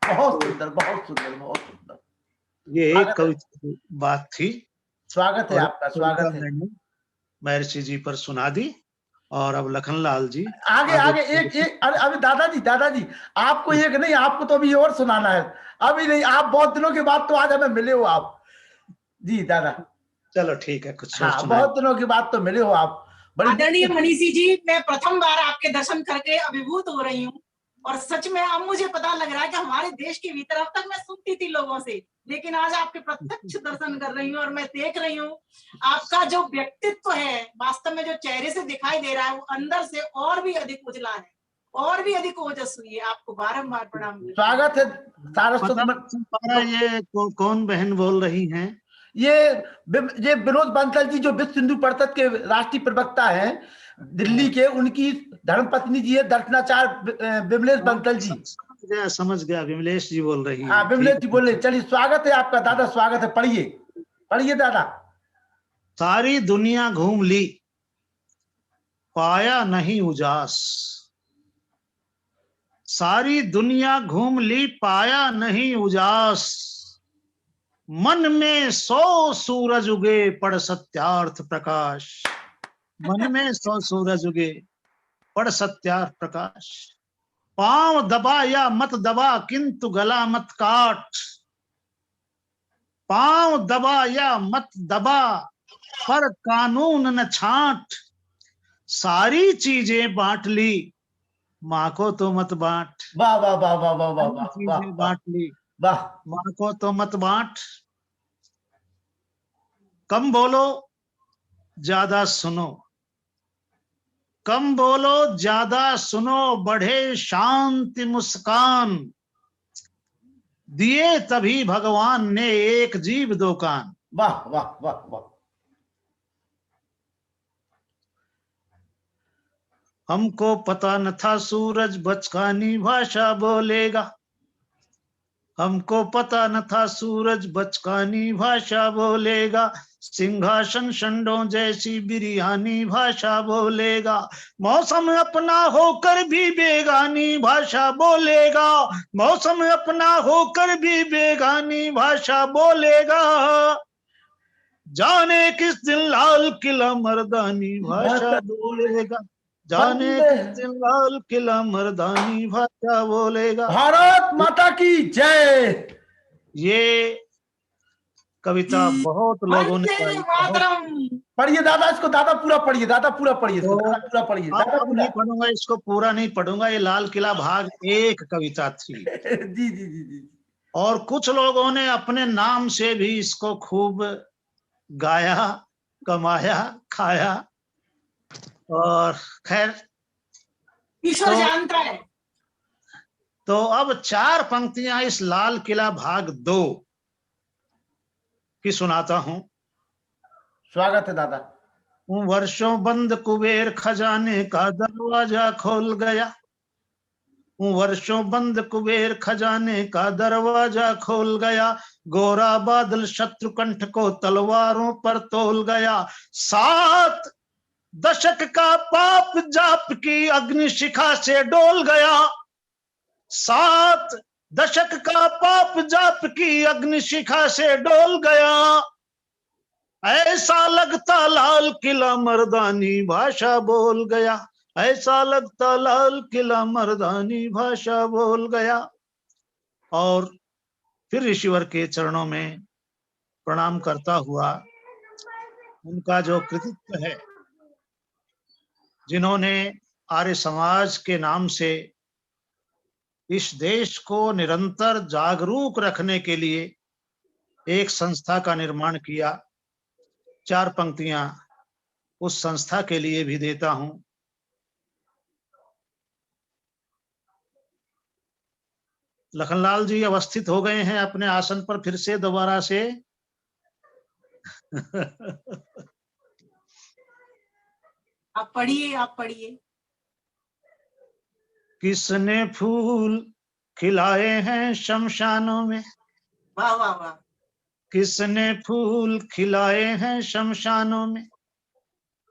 बहुत सुंदर, बहुत सुंदर, बहुत सुंदर। ये एक कविता की बात थी, स्वागत है आपका, स्वागत है। मैंने महर्षि जी पर सुना दी। और अब लखनलाल जी आगे आगे एक अरे अभी दादाजी आपको एक नहीं, आपको तो अभी और सुनाना है। अभी नहीं, आप बहुत दिनों के बाद तो आज हमें मिले हो आप जी दादा। चलो ठीक है, कुछ हाँ, बहुत दिनों के बाद तो मिले हो आप। आदरणीय मनीषी जी, मैं प्रथम बार आपके दर्शन करके अभिभूत हो रही हूँ, और सच में अब मुझे पता लग रहा है कि हमारे देश के भीतर, अब तक मैं सुनती थी लोगों से, लेकिन आज आपके प्रत्यक्ष दर्शन कर रही हूँ और मैं देख रही हूँ आपका जो व्यक्तित्व है, वास्तव में जो चेहरे से दिखाई दे रहा है, वो अंदर से और भी अधिक उजला है, और भी अधिक ओजस्वी है। आपको बारंबार प्रणाम। स्वागत है सारस्वत। ये कौन बहन बोल रही हैं? ये विनोद बंसल जी जो विश्व हिंदू परिषद के राष्ट्रीय प्रवक्ता हैं दिल्ली के, उनकी धर्मपत्नी जी है दर्शनाचार्य विमलेश बंसल जी। समझ गया, विमलेश जी बोल रही है। हाँ विमलेश जी बोले। चलिए स्वागत है आपका दादा, स्वागत है। पढ़िए पढ़िए दादा। सारी दुनिया घूम ली पाया नहीं उजास, सारी दुनिया घूम ली पाया नहीं उजास, मन में 100 सूरज उगे पड़ सत्यार्थ प्रकाश, मन में 100 सूरज उगे पड़ सत्यार्थ प्रकाश, पांव दबा या मत दबा किंतु गला मत काट, पांव दबा या मत दबा पर कानून न छांट, सारी चीजें बांट ली माँ को तो मत बांट। वाह वाह वाह वाह वाह वाह वाह, चीजें बांट ली वाह, माँ को तो मत बांट, कम बोलो ज्यादा सुनो, कम बोलो ज्यादा सुनो बढ़े शांति मुस्कान, दिए तभी भगवान ने एक जीव दो कान। वाह वाह वाह वाह। हमको पता न था सूरज बचकानी भाषा बोलेगा, हमको पता न था सूरज बचकानी भाषा बोलेगा, सिंहासन शंडों जैसी बिरयानी भाषा बोलेगा, मौसम अपना होकर भी बेगानी भाषा बोलेगा, मौसम अपना होकर भी बेगानी भाषा बोलेगा, जाने किस दिन लाल किला मर्दानी भाषा बोलेगा, जाने किस दिन लाल किला मर्दानी भाषा बोलेगा। भारत माता की जय। ये कविता बहुत लोगों ने वंदे पढ़ी। मातरम। पढ़िए दादा, इसको दादा पूरा पढ़िए, दादा पूरा पढ़िए इसको, तो दादा पूरा पढ़िए, दादा अब नहीं पढ़ूंगा, इसको पूरा नहीं पढ़ूंगा। ये लाल किला भाग 1 कविता थी। जी जी जी जी। और कुछ लोगों ने अपने नाम से भी इसको खूब गाया, कमाया, खाया, और खैर ईश्वर तो- जानता है। तो अब 4 पंक्तियां इस लाल किला भाग 2 की सुनाता हूं। स्वागत है दादा। वर्षों बंद कुबेर खजाने का दरवाजा खोल गया, वर्षों बंद कुबेर खजाने का दरवाजा खोल गया, गोरा बादल शत्रुकंठ को तलवारों पर तोल गया, 7 दशक का पाप जाप की अग्निशिखा से डोल गया, 7 दशक का पाप जाप की अग्निशिखा से डोल गया, ऐसा लगता लाल किला मर्दानी भाषा बोल गया, ऐसा लगता लाल किला मर्दानी भाषा बोल गया। और फिर ईश्वर के चरणों में प्रणाम करता हुआ उनका जो कृतित्व है, जिन्होंने आर्य समाज के नाम से इस देश को निरंतर जागरूक रखने के लिए एक संस्था का निर्माण किया, 4 पंक्तियां उस संस्था के लिए भी देता हूं। लखनलाल जी अवस्थित हो गए हैं अपने आसन पर फिर से दोबारा से। आप पढ़िए, आप पढ़िए। किसने फूल खिलाए हैं शमशानों में, वाह वाह वाह। किसने फूल खिलाए हैं शमशानों में,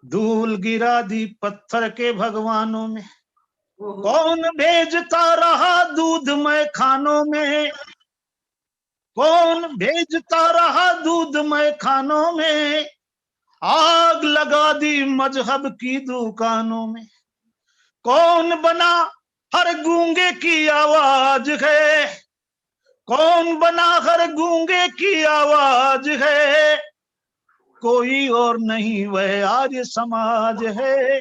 धूल गिरा दी पत्थर के भगवानों में, ओहो। कौन भेजता रहा दूधमय खानों में, कौन भेजता रहा दूधमय खानों में, आग लगा दी मजहब की दुकानों में, कौन बना हर गूंगे की आवाज है, कौन बना हर गूंगे की आवाज है, कोई और नहीं वह आर्य समाज है,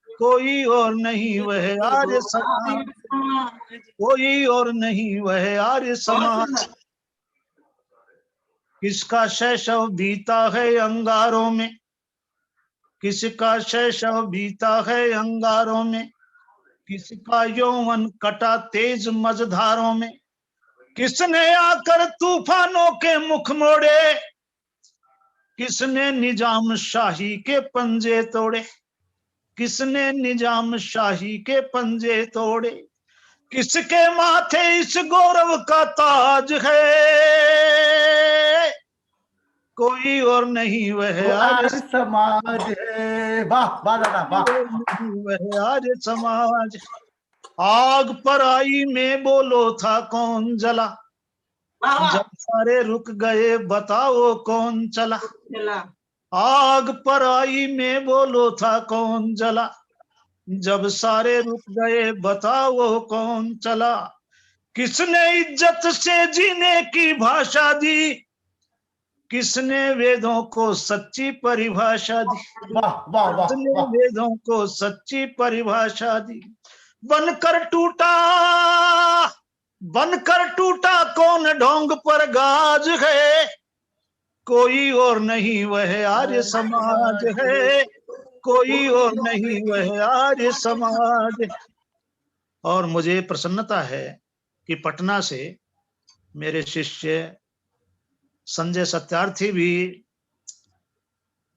कोई और नहीं वह आर्य समाज, कोई और नहीं वह आर्य समाज। किसका शैशव बीता है अंगारों में, किसका शैशव बीता है अंगारों में, किसका यौवन कटा तेज मझधारों में, किसने आकर तूफानों के मुख मोड़े, किसने निजाम शाही के पंजे तोड़े, किसने निजाम शाही के पंजे तोड़े, किसके माथे इस गौरव का ताज है, कोई और नहीं वह आर्य समाज है। वाह वाह दादा वाह। वह आर्य समाज। आग पर आई में बोलो था कौन जला, वाह वाह। जब सारे रुक गए बताओ कौन चला, चला। आग पर आई में बोलो था कौन जला, जब सारे रुक गए बताओ कौन चला, किसने इज्जत से जीने की भाषा दी, किसने वेदों को सच्ची परिभाषा दी, वाह वाह वाह किसने वाह। वेदों को सच्ची परिभाषा दी, बनकर टूटा कौन ढोंग पर गाज है, कोई और नहीं वह आर्य समाज है, कोई और नहीं वह आर्य समाज। और मुझे प्रसन्नता है कि पटना से मेरे शिष्य संजय सत्यार्थी भी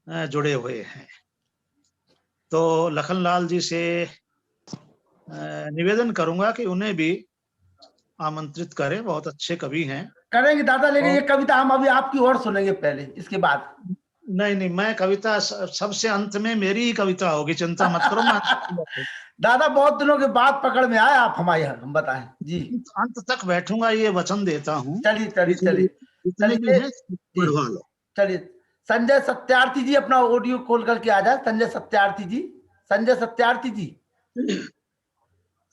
जुड़े हुए हैं। तो लखनलाल जी से निवेदन करूंगा कि उन्हें भी आमंत्रित करें, बहुत अच्छे कवि हैं। करेंगे दादा, लेकिन ये कविता हम अभी आपकी और सुनेंगे पहले, इसके बाद। नहीं, मैं कविता सबसे अंत में मेरी ही कविता होगी, चिंता मत करो। मैं दादा बहुत दिनों के बाद पकड़ में आए आप हमारे यहाँ, हम बताएं जी। अंत तक बैठूंगा, ये वचन देता हूँ। चलिए चलिए चलिए चलिए। संजय सत्यार्थी जी अपना ऑडियो खोल करके आ जाए। संजय सत्यार्थी जी, संजय सत्यार्थी जी,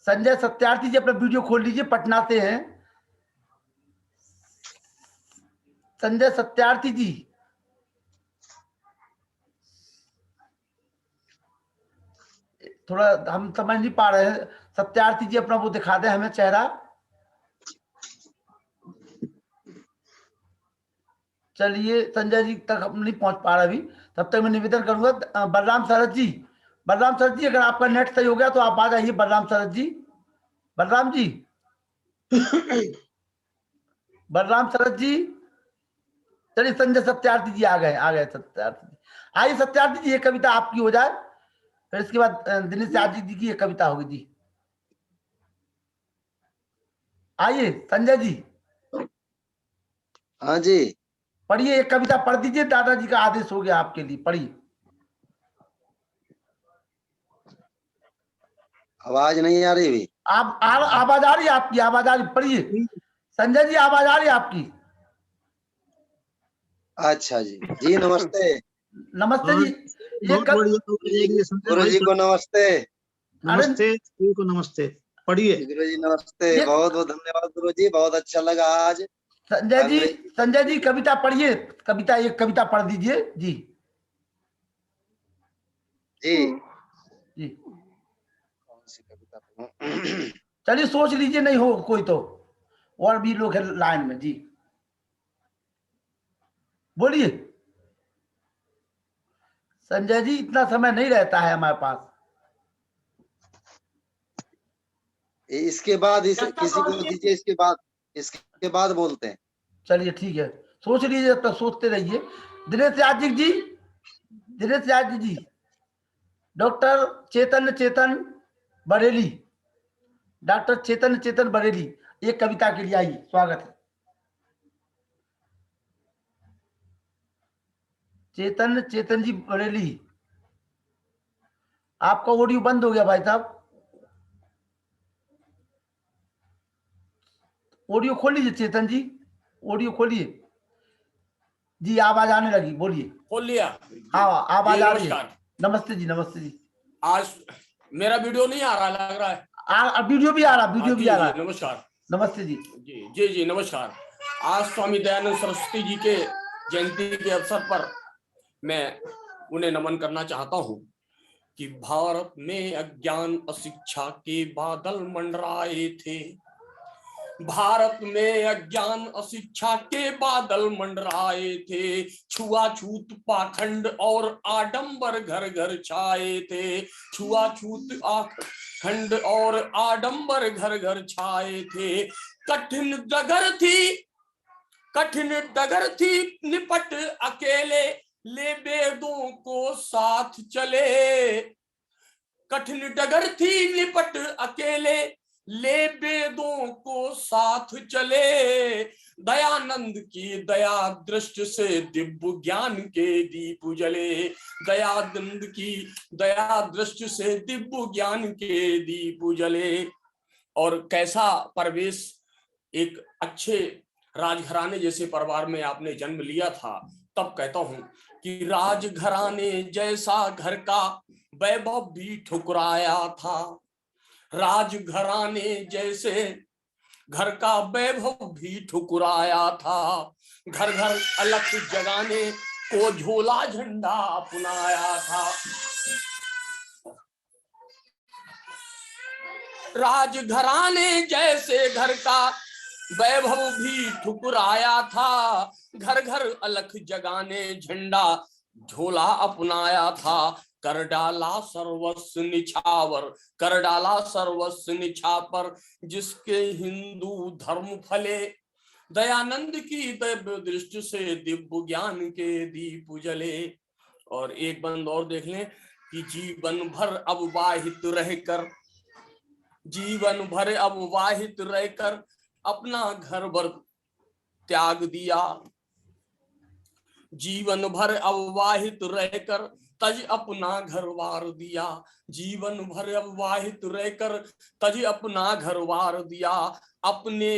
संजय सत्यार्थी जी अपना वीडियो खोल लीजिए, पटना से हैं संजय सत्यार्थी जी। थोड़ा हम समझ नहीं पा रहे हैं, सत्यार्थी जी अपना वो दिखा दें हमें चेहरा। चलिए संजय जी तक हम नहीं पहुंच पा रहे अभी, तब तक मैं निवेदन करूंगा बलराम शरद जी। बलराम शरद जी, अगर आपका नेट सही हो गया तो आप आ जाइए। बलराम शरद जी, बलराम जी, बलराम शरद जी। चलिए संजय सत्यार्थी जी आ गए सत्यार्थी जी। आइए सत्यार्थी जी, ये कविता आपकी हो जाए, फिर इसके बाद दिनेश यादव जी की ये कविता होगी जी। आइए संजय जी। हाँ जी, पढ़िए, एक कविता पढ़ दीजिए, दादाजी का आदेश हो गया आपके लिए, पढ़िए। आवाज नहीं आ रही भी। आप आवाज आ रही है आपकी, आवाज आ रही, पढ़िए संजय जी, आवाज आ रही है आपकी। अच्छा जी, जी नमस्ते। नमस्ते जी। गुरु जी को नमस्ते। नमस्ते को नमस्ते। पढ़िए गुरु जी नमस्ते, बहुत बहुत धन्यवाद गुरु जी, बहुत अच्छा लगा आज। संजय जी कविता पढ़िए, कविता एक कविता पढ़ दीजिए जी। जी जी कौन सी कविता पढ़ूं? चलिए सोच लीजिए, नहीं हो कोई तो और भी लोग हैं लाइन में जी, बोलिए। संजय जी इतना समय नहीं रहता है हमारे पास। इसके बाद किसी को दीजिए, इसके बाद बोलते हैं। चलिए ठीक है, सोच लीजिए, जब तक सोचते रहिए। दिनेश यादव जी, दिनेश यादव जी, डॉक्टर चेतन बरेली, डॉक्टर चेतन बरेली, एक कविता के लिए आइए, स्वागत है। चेतन जी बरेली, आपका ऑडियो बंद हो गया भाई साहब, ऑडियो खोल लीजिए। चेतन जी ऑडियो खोलिए जी, आवाज आने लगी, बोलिए। खोल लिया? हाँ आवाज आ रही है। नमस्ते जी, नमस्ते जी। आज मेरा वीडियो नहीं आ रहा लग रहा है। वीडियो भी आ रहा, वीडियो भी आ रहा। नमस्कार, नमस्ते जी। जी नमस्कार। आज स्वामी दयानंद सरस्वती जी के जयंती के अवसर पर मैं उन्हें नमन करना चाहता हूं कि भारत में अज्ञान अशिक्षा के बादल मंडराए थे। भारत में अज्ञान अशिक्षा के बादल मंडराए थे। छुआछूत पाखंड और आडंबर घर घर छाए थे। छुआछूत पाखंड और आडंबर घर घर छाए थे। कठिन डगर थी निपट अकेले, ले वेदों को साथ चले। कठिन डगर थी निपट अकेले, ले वेदों को साथ चले। दयानंद की दया दृष्टि से दिव्य ज्ञान के दीप जले। दयानंद की दया दृष्टि से दिव्य ज्ञान के दीप जले। और कैसा परवेश, एक अच्छे राजघराने जैसे परिवार में आपने जन्म लिया था। तब कहता हूं कि राजघराने जैसा घर का वैभव भी ठुकराया था। राजघराने जैसे घर का वैभव भी ठुकराया था। घर घर अलख जगाने को झोला झंडा अपनाया था। राजघराने जैसे घर का वैभव भी ठुकराया था। घर घर अलख जगाने झंडा झोला अपनाया था। कर डाला सर्वस्व निछावर, कर डाला सर्वस्व निछावर, जिसके हिंदू धर्म फले, दयानंद की दिव्य दृष्टि से दिव्य ज्ञान के दीप जले। और एक बंद और देख लें कि जीवन भर अविवाहित रहकर, जीवन भर अविवाहित रहकर अपना घर भर त्याग दिया, जीवन भर अविवाहित रहकर तज अपना घर वार दिया, जीवन भर अविवाहित रहकर तज अपना घर वार दिया, अपने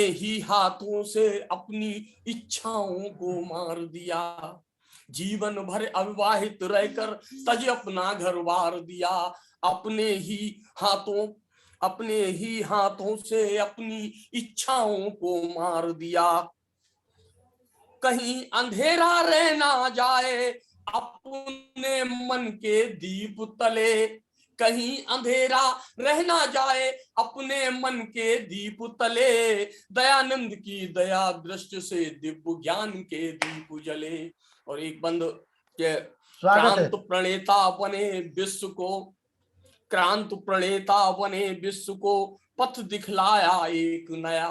ही हाथों से अपनी इच्छाओं को मार दिया, जीवन भर अविवाहित रहकर तज अपना घर वार दिया, अपने ही हाथों से अपनी इच्छाओं को मार दिया। कहीं अंधेरा रह ना जाए अपने मन के दीप तले, कहीं अंधेरा रह ना जाए अपने मन के दीप तले, दयानंद की दया दृष्टि से दिव्य ज्ञान के दीप जले। और एक बंद के क्रांत प्रणेता बने विश्व को, क्रांत प्रणेता बने विश्व को पथ दिखलाया एक नया,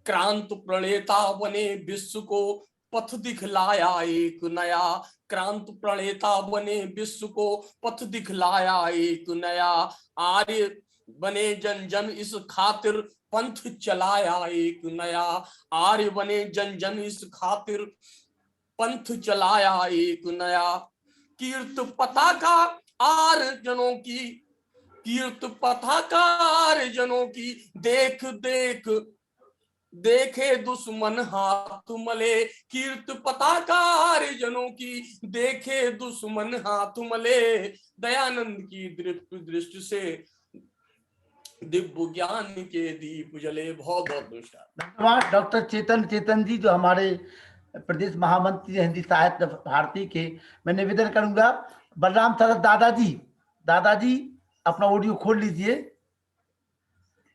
क्रांत प्रणेता बने विश्व को पथ दिखलाया एक नया, क्रांत प्रणेता बने विश्व को पथ दिखलाया एक नया, आर्य बने जन जन इस खातिर पंथ चलाया एक नया, आर्य बने जन जन इस खातिर पंथ चलाया एक नया। कीर्त पताका आर्यजनों की, कीर्त पताका आर्यजनों की, देख देख देखे दुश्मन हाथ मले, कीर्त पताका आर्यजनों की, देखे दुश्मन हाथ मले, दयानंद की दृष्टि से दिव्य ज्ञान के दीप जले। बहुत बहुत नमस्कार। डॉक्टर चेतन जी जो हमारे प्रदेश महामंत्री हिंदी साहित्य भारती के, मैं निवेदन करूंगा बलराम शरद दादाजी अपना ऑडियो खोल लीजिए,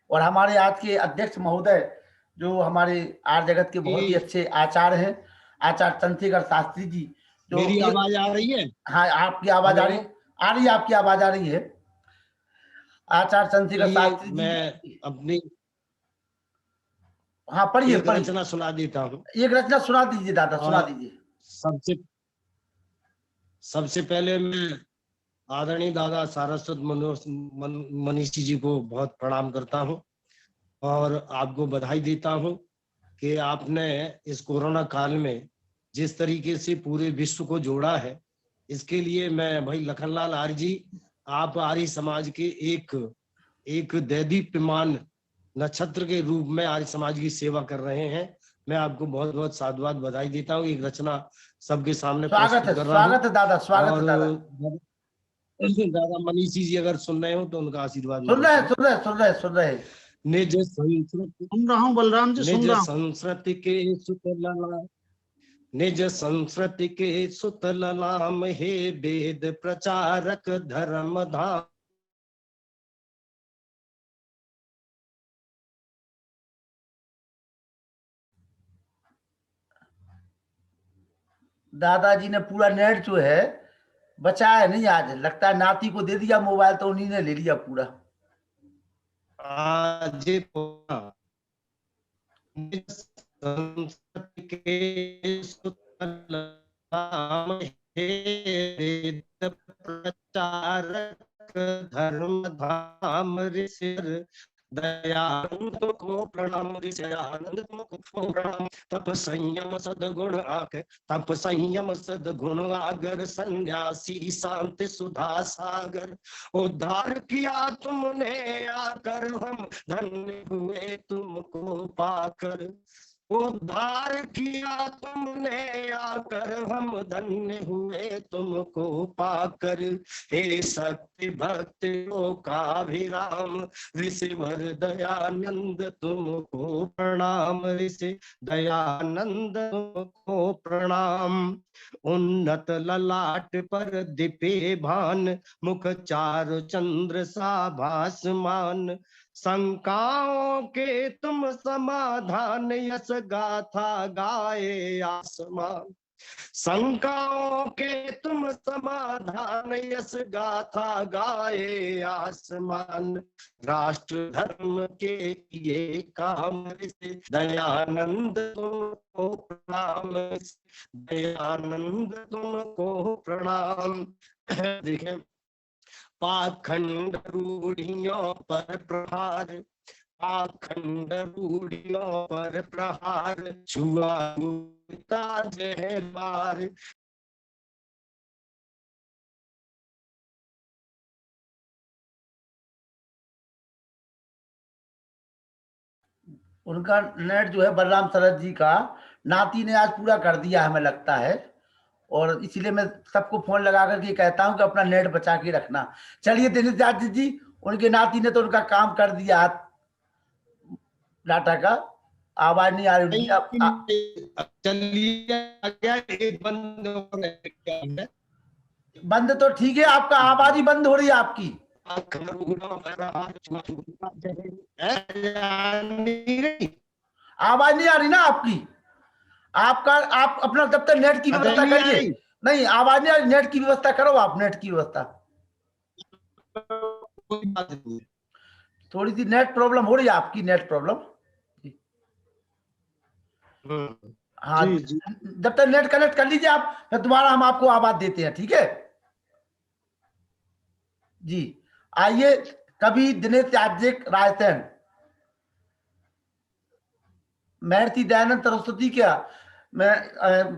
और हमारे आज के अध्यक्ष महोदय जो हमारे आर्य जगत के बहुत ही अच्छे आचार्य हैं, आचार्य चंद्रशेखर शास्त्री जी, जो मेरी आवाज आ रही है? हाँ, आपकी आवाज आ रही है, आपकी आवाज आ रही है। आचार्य चंद्रशेखर शास्त्री जी, मैं अपनी हाँ पढ़िए, रचना सुना देता हूँ। एक रचना सुना दीजिए दादा, सुना दीजिए। सबसे पहले मैं आदरणीय दादा सारस्वत मनीषी जी को बहुत प्रणाम करता हूँ और आपको बधाई देता हूँ कि आपने इस कोरोना काल में जिस तरीके से पूरे विश्व को जोड़ा है, इसके लिए मैं भाई लखनलाल आर्य जी, आप आर्य समाज के एक दैदीप्यमान नक्षत्र के रूप में आर्य समाज की सेवा कर रहे हैं। मैं आपको बहुत बहुत साधुवाद बधाई देता हूँ। एक रचना सबके सामने स्वागत है दादा, स्वागत है दादा। दादा मनीषी जी अगर सुन रहे हो तो उनका आशीर्वाद सुन रहे। निज संस्कृति, सुन रहा हूँ बलराम जी, सुन रहा हूँ। संस्कृति के सुतलला, निज संस्कृति के सुतललाम, हे वेद प्रचारक धर्म धाम। दादाजी ने पूरा नेट जो है बचाया नहीं, आज लगता है नाती को दे दिया मोबाइल तो उन्हीं ने ले लिया पूरा। आज संस्कृति के सुतललाम, हे वेद प्रचारक धर्म धाम, ऋषि दयानंद को प्रणाम, ऋषयानंद को प्रणाम। तप संयम सदगुण आक, तप संयम सदगुण आगर, सन्यासी शांति सुधा सागर। उद्धार किया तुमने आकर, हम धन्य हुए तुमको पाकर। उद्धार किया तुमने आकर, हम धन्य हुए तुमको पाकर। हे शक्ति भक्ति लोकाभिराम, ऋषिवर दयानंद तुमको प्रणाम, ऋषि दयानंद तुमको प्रणाम। उन्नत ललाट पर दिपे भान, मुख चारु चंद्र सा भासमान। शंकाओं के तुम समाधान, यश गाथा गाए आसमान। शंकाओं के तुम समाधान, यश गाथा गाए आसमान। राष्ट्र धर्म के किए काम से दयानंद तुमको प्रणाम, दयानंद तुमको प्रणाम। देखिए, पाखंड रूढ़ियों पर प्रहार, पाखंड रूढ़ियों पर प्रहार, छुआछूता जहरबार। उनका नेट जो है बलराम शरद जी का नाती ने आज पूरा कर दिया हमें लगता है, और इसीलिए मैं सबको फोन लगा करके कहता हूं कि अपना नेट बचा के रखना। चलिए दिनेश आदित्य जी, उनके नाती ने तो उनका काम कर दिया डाटा का। आवाज नहीं आ रही उनकी। चलिए बंद तो ठीक है, आपका आवाज ही बंद हो रही है आपकी। आवाज नहीं आ रही ना आपकी। आपका आप अपना जब तक नेट की व्यवस्था करिए। नहीं, आवाज नहीं आ रही, नेट की व्यवस्था करो आप, नेट की व्यवस्था। थोड़ी सी नेट प्रॉब्लम हो रही है आपकी, नेट प्रॉब्लम। हाँ, जब तक नेट कनेक्ट कर लीजिए आप, फिर दोबारा हम आपको आवाज देते हैं, ठीक है जी। आइए, कवि दिनेश याज्ञिक रायसेन। महर्षि दयानंद सरस्वती क्या, मैं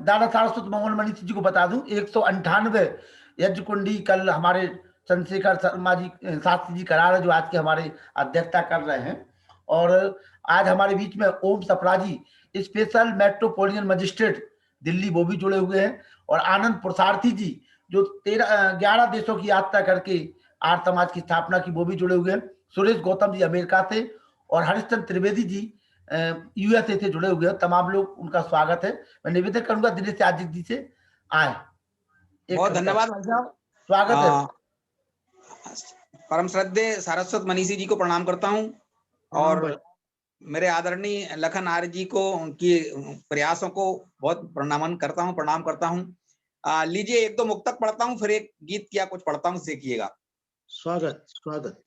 दादा सारस्वत मंगल मनीषी जी को बता दूं, 198 यज्ञ कुंडी कल हमारे चंद्रशेखर शर्मा जी शास्त्री जी करा रहे, जो आज के हमारे अध्यक्षता कर रहे हैं। और आज हमारे बीच में ओम सपराजी, स्पेशल मेट्रोपोलिटन मजिस्ट्रेट दिल्ली, वो भी जुड़े हुए हैं। और आनंद पुरुषार्थी जी, जो 11 देशों की यात्रा करके आर्य समाज की स्थापना की, वो भी जुड़े हुए हैं। सुरेश गौतम जी अमेरिका से, और हरिश्चंद्र त्रिवेदी जी यूएसए से जुड़े हुए हैं। तमाम लोग, उनका स्वागत है। मैं निवेदन करूंगा दिनेश याज्ञिक जी से आए। बहुत धन्यवाद भाई साहब, स्वागत है। परम श्रद्धेय सारस्वत मनीषी जी को प्रणाम करता हूं, और मेरे आदरणीय लखन आर्य जी को, उनकी प्रयासों को बहुत प्रणाम करता हूं। लीजिए, एक दो मुक्तक पढ़ता हूं, फिर एक गीत क्या कुछ पढ़ता हूं, सीखिएगा। स्वागत स्वागत।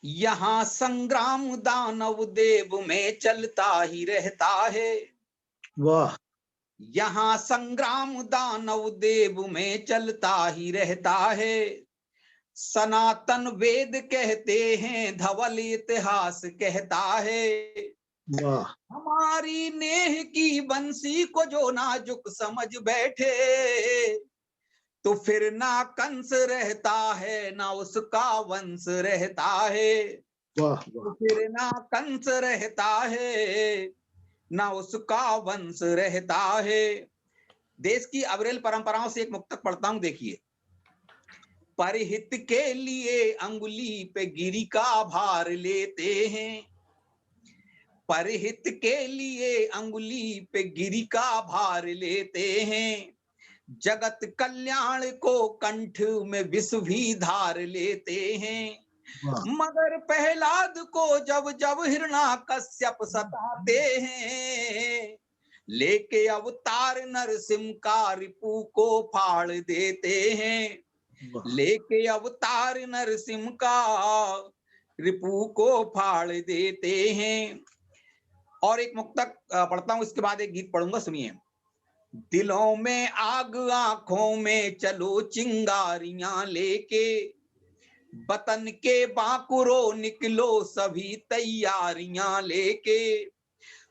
यहाँ संग्राम दानव देव में चलता ही रहता है। वाह। यहाँ संग्राम दानव देव में चलता ही रहता है। सनातन वेद कहते हैं, धवल इतिहास कहता है। वाह। हमारी नेह की बंसी को जो नाजुक समझ बैठे, तो फिर ना कंस रहता है, ना उसका वंश रहता है। तो फिर ना कंस रहता है, ना उसका वंश रहता है। देश की अविरल परंपराओं से एक मुक्तक पढ़ता हूं, देखिए। परहित के लिए अंगुली पे गिरी का भार लेते हैं, परहित के लिए अंगुली पे गिरी का भार लेते हैं। जगत कल्याण को कंठ में विष भी धार लेते हैं। मगर प्रहलाद को जब जब हिरण्याकश्यप सताते हैं, लेके अवतार नरसिंह का रिपु को फाड़ देते हैं। लेके अवतार नरसिंह का रिपु को फाड़ देते हैं। और एक मुक्तक पढ़ता हूं, इसके बाद एक गीत पढ़ूंगा, सुनिए। दिलों में आग, आंखों में चलो चिंगारियां लेके, वतन के बांकुरों निकलो सभी तैयारियां लेके।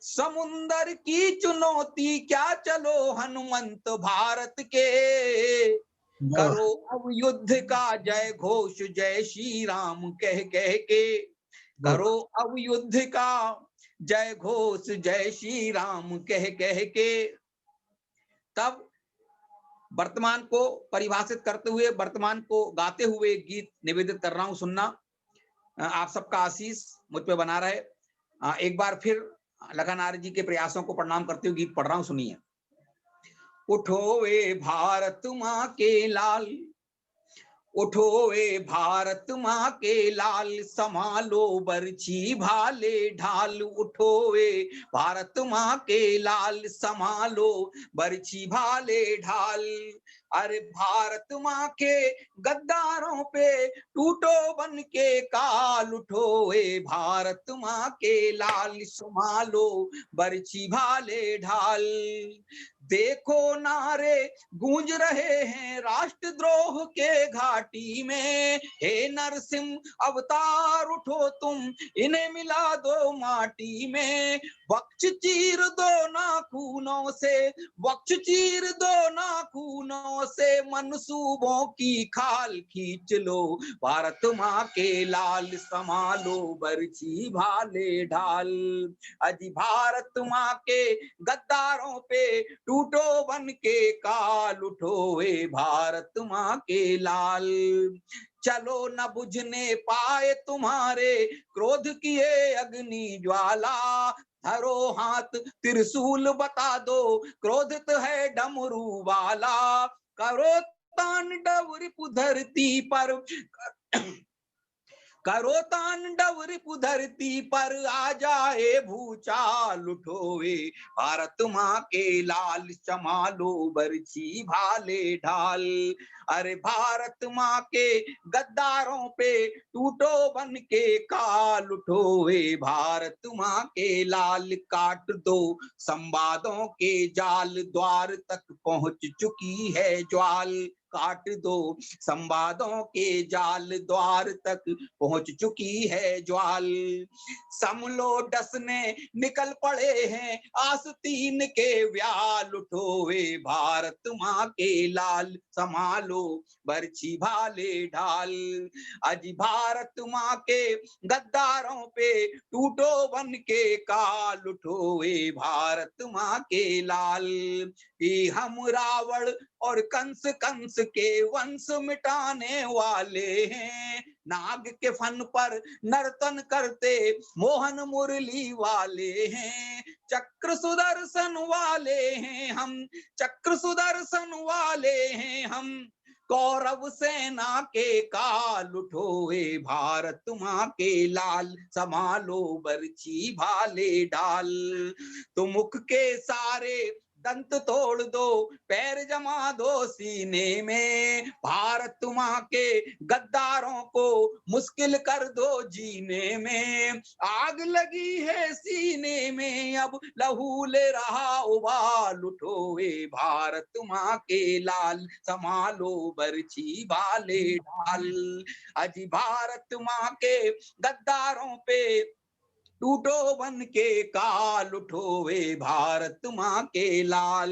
समुंदर की चुनौती क्या, चलो हनुमंत भारत के, करो अब युद्ध का जय घोष, जय श्री राम कह कह के। करो अब युद्ध का जय घोष, जय श्री राम कह कह के। तब वर्तमान को परिभाषित करते हुए, वर्तमान को गाते हुए गीत निवेदित कर रहा हूं, सुनना। आप सबका आशीष मुझ पे बना रहे। एक बार फिर लखन आर्य जी के प्रयासों को प्रणाम करते हुए गीत पढ़ रहा हूं, सुनिए। उठो वे भारत माँ के लाल, उठो ए भारत माँ के लाल, संभालो बरछी भाले ढाल। उठो ए भारत माँ के लाल, संभालो बरछी भाले ढाल। अरे भारत माँ के गद्दारों पे टूटो बन के काल। उठो ए भारत माँ के लाल, संभालो बरछी भाले ढाल। देखो नारे गूंज रहे हैं राष्ट्रद्रोह के घाटी में। हे नरसिंह अवतार उठो तुम, इन्हें मिला दो माटी में। वक्ष चीर दो नाखूनों से, वक्ष चीर दो नाखूनों से, मनसूबों की खाल खींच लो। भारत माँ के लाल, संभालो बरछी भाले ढाल। अजी भारत माँ के गद्दारों पे टूटो बन के काल। उठो ए भारत माँ के लाल। चलो न बुझने पाए तुम्हारे क्रोध किए अग्नि ज्वाला। धरो हाथ त्रिशूल बता दो, क्रोधित है डमरू वाला। करो तांडव रिपु धरती पर, करो तांडव रिपु धरती पर, आ जाए भूचाल। उठो ए भारत माँ के लाल, संभालो बरछी भाले ढाल। अरे भारत माँ के गद्दारों पे टूटो बन के काल। उठो ए भारत माँ के लाल, काट दो संवादों के जाल, द्वार तक पहुंच चुकी है ज्वाल। काट दो संवादों के जाल, द्वार तक पहुंच चुकी है ज्वाल। समलो डसने निकल पड़े हैं आस्तीन के व्याल। उठो ए भारत माँ के लाल, संभालो बरछी भाले ढाल। अज भारत माँ के गद्दारों पे टूटो बन के काल। उठो ए भारत माँ के लाल। कि हम रावण और कंस, कंस के वंश मिटाने वाले हैं। नाग के फन पर नर्तन करते मोहन मुरली वाले हैं। चक्र सुदर्शन वाले हैं हम, चक्र सुदर्शन वाले हैं हम। कौरव सेना के काल। उठो ए भारत माँ के लाल, संभालो बरछी भाले ढाल। तो मुख के सारे दंत तोड़ दो, पैर जमा दो सीने में। भारत माँ के गद्दारों को मुश्किल कर दो जीने में। आग लगी है सीने में, अब लहू ले रहा उबाल। उठो ए भारत माँ के लाल, संभालो बरछी भाले ढाल। अजी भारत माँ के गद्दारों पे टूटो बन के काल। उठो ए भारत माँ के लाल।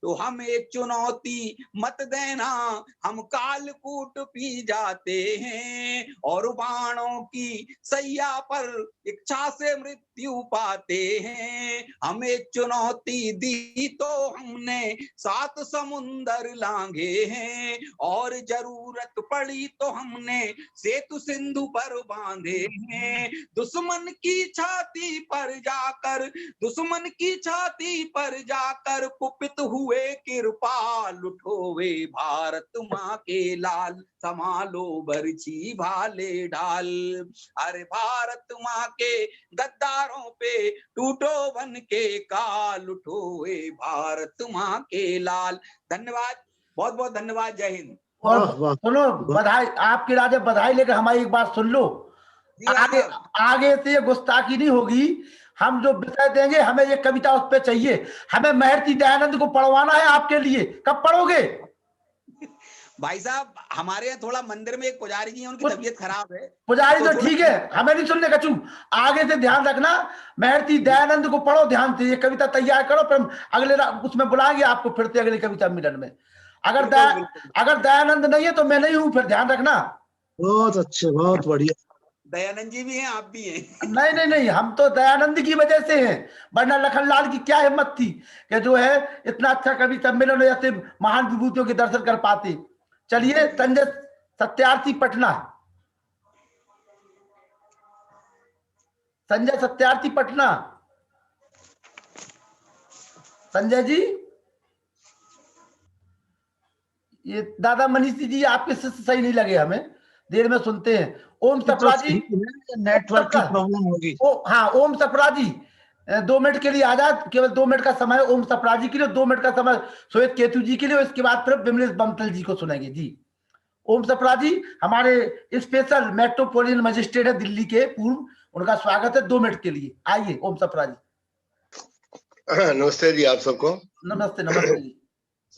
तो हमें चुनौती मत देना, हम कालकूट पी जाते हैं। और बाणों की सैया पर इच्छा से मृत्यु पाते हैं। हमें चुनौती दी तो हमने 7 समुंदर लांघे हैं। और जरूरत पड़ी तो हमने सेतु सिंधु पर बांधे हैं। दुश्मन की छाती पर जाकर, दुश्मन की छाती पर जाकर कुपित हुए कृपाल। उठो ए भारत माँ के लाल, संभालो बरछी भाले ढाल। अरे भारत माँ के गद्दारों पे टूटो बन के काल। उठो ए भारत माँ के लाल। धन्यवाद, बहुत बहुत धन्यवाद। जय हिंद। और सुनो, बधाई आपकी राजा, बधाई लेकर हमारी एक बात सुन लो। आगे आगे से ये गुस्ताखी नहीं होगी। हम जो विषय देंगे, हमें ये कविता उस पे चाहिए। हमें महर्षि दयानंद को पढ़वाना है आपके लिए। कब पढ़ोगे? भाई साहब, हमारे यहाँ थोड़ा मंदिर में एक पुजारी जी हैं, उनकी तबीयत खराब है। पुजारी तो ठीक है, हमें नहीं सुनने का। चुप, आगे से ध्यान रखना। महर्षि दयानंद को पढ़ो ध्यान से। ये कविता तैयार करो, फिर अगले उसमें बुलाएंगे आपको फिर से अगली कविता मिलन में। अगर दयानंद नहीं है तो मैं नहीं हूं, फिर ध्यान रखना। बहुत अच्छे, बहुत बढ़िया। दयानंद जी भी हैं, आप भी हैं। नहीं नहीं नहीं, हम तो दयानंद की वजह से हैं, वरना लखनलाल की क्या हिम्मत थी कि जो है इतना अच्छा कवि सम्मेलन ऐसे महान विभूतियों के दर्शन कर पाते। चलिए, संजय सत्यार्थी पटना, संजय सत्यार्थी पटना। संजय जी, ये दादा मनीष जी आपके शिष्य सही नहीं लगे हमें, देर में सुनते हैं। ओम सप्रा जी, नेटवर्क की प्रॉब्लम होगी। हाँ ओम सप्रा जी 2 मिनट के लिए आजाद, केवल 2 मिनट का समय ओम सप्रा जी के लिए, 2 मिनट का समय श्वेत केतु जी के लिए, इसके बाद फिर विमलेश बमतल जी को सुनेंगे जी। ओम सप्रा जी हमारे स्पेशल मेट्रोपोलिटन मजिस्ट्रेट है दिल्ली के पूर्व, उनका स्वागत है 2 मिनट के लिए। आइए ओम सप्रा जी। नमस्ते जी आप सबको। नमस्ते नमस्ते जी।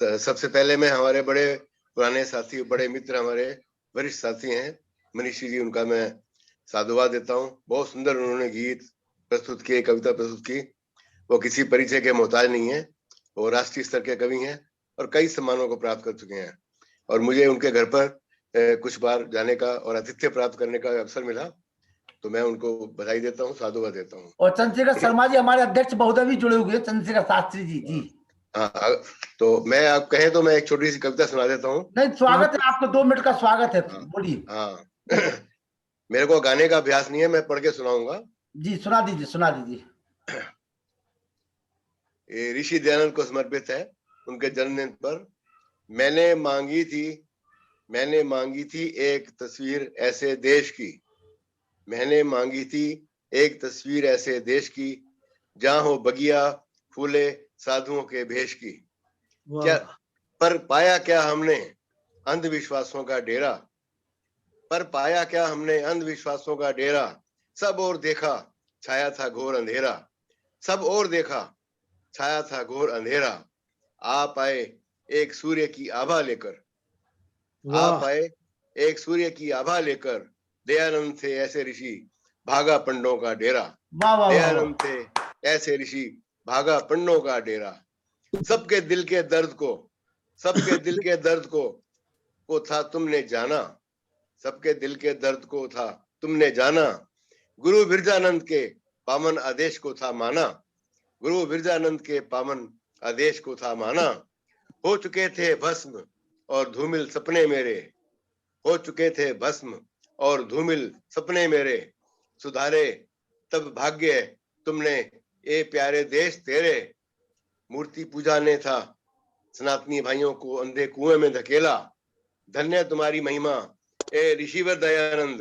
सबसे पहले मैं हमारे बड़े पुराने साथी, बड़े मित्र, हमारे वरिष्ठ साथी हैं मनीषी जी, उनका मैं साधुवाद देता हूँ। बहुत सुंदर उन्होंने गीत प्रस्तुत किए, कविता प्रस्तुत की। वो किसी परिचय के मोहताज नहीं है, वो राष्ट्रीय स्तर के कवि हैं और कई सम्मानों को प्राप्त कर चुके हैं। और मुझे उनके घर पर कुछ बार जाने का और आतिथ्य प्राप्त करने का अवसर मिला, तो मैं उनको बधाई देता हूँ, साधुवाद देता हूँ। और चंद्रशेखर शर्मा जी हमारे अध्यक्ष महोदय भी जुड़े हुए हैं, चंद्रशेखर शास्त्री जी। जी हाँ, तो मैं आप कहें तो मैं एक छोटी सी कविता सुना देता हूँ। नहीं, स्वागत है आपको, 2 मिनट का स्वागत है, बोलिए। हाँ मेरे को गाने का अभ्यास नहीं है, मैं पढ़ के सुनाऊंगा। जी सुना दीजिए, सुना दीजिए। ये ऋषि दयानंद को समर्पित है, उनके जन्मदिन पर। मैंने मांगी थी एक तस्वीर ऐसे देश की, मैंने मांगी थी एक तस्वीर ऐसे देश की, जहाँ हो बगिया फूले साधुओं के भेष की। क्या पर पाया क्या हमने अंधविश्वासों का डेरा, पर पाया क्या हमने अंधविश्वासों का डेरा। सब और देखा छाया था घोर अंधेरा, सब और देखा छाया था घोर अंधेरा। आप आए एक सूर्य की आभा लेकर, आप आए एक सूर्य की आभा लेकर। दयानंद थे ऐसे ऋषि भागा पंडों का डेरा, दयानंद थे ऐसे ऋषि भागा पंडों का डेरा। सबके दिल के दर्द को, सबके दिल के दर्द को था तुमने जाना, सबके दिल के दर्द को था तुमने जाना। गुरु बिरजानंद के पावन आदेश को था माना, गुरु बिरजानंद के पावन आदेश को था माना। हो चुके थे भस्म और धूमिल सपने मेरे, हो चुके थे भस्म और धूमिल सपने मेरे। सुधारे तब भाग्य तुमने ए प्यारे देश तेरे। मूर्ति पूजा ने था सनातनी भाइयों को अंधे कुएं में धकेला। धन्य तुम्हारी महिमा ए ऋषिवर दयानंद,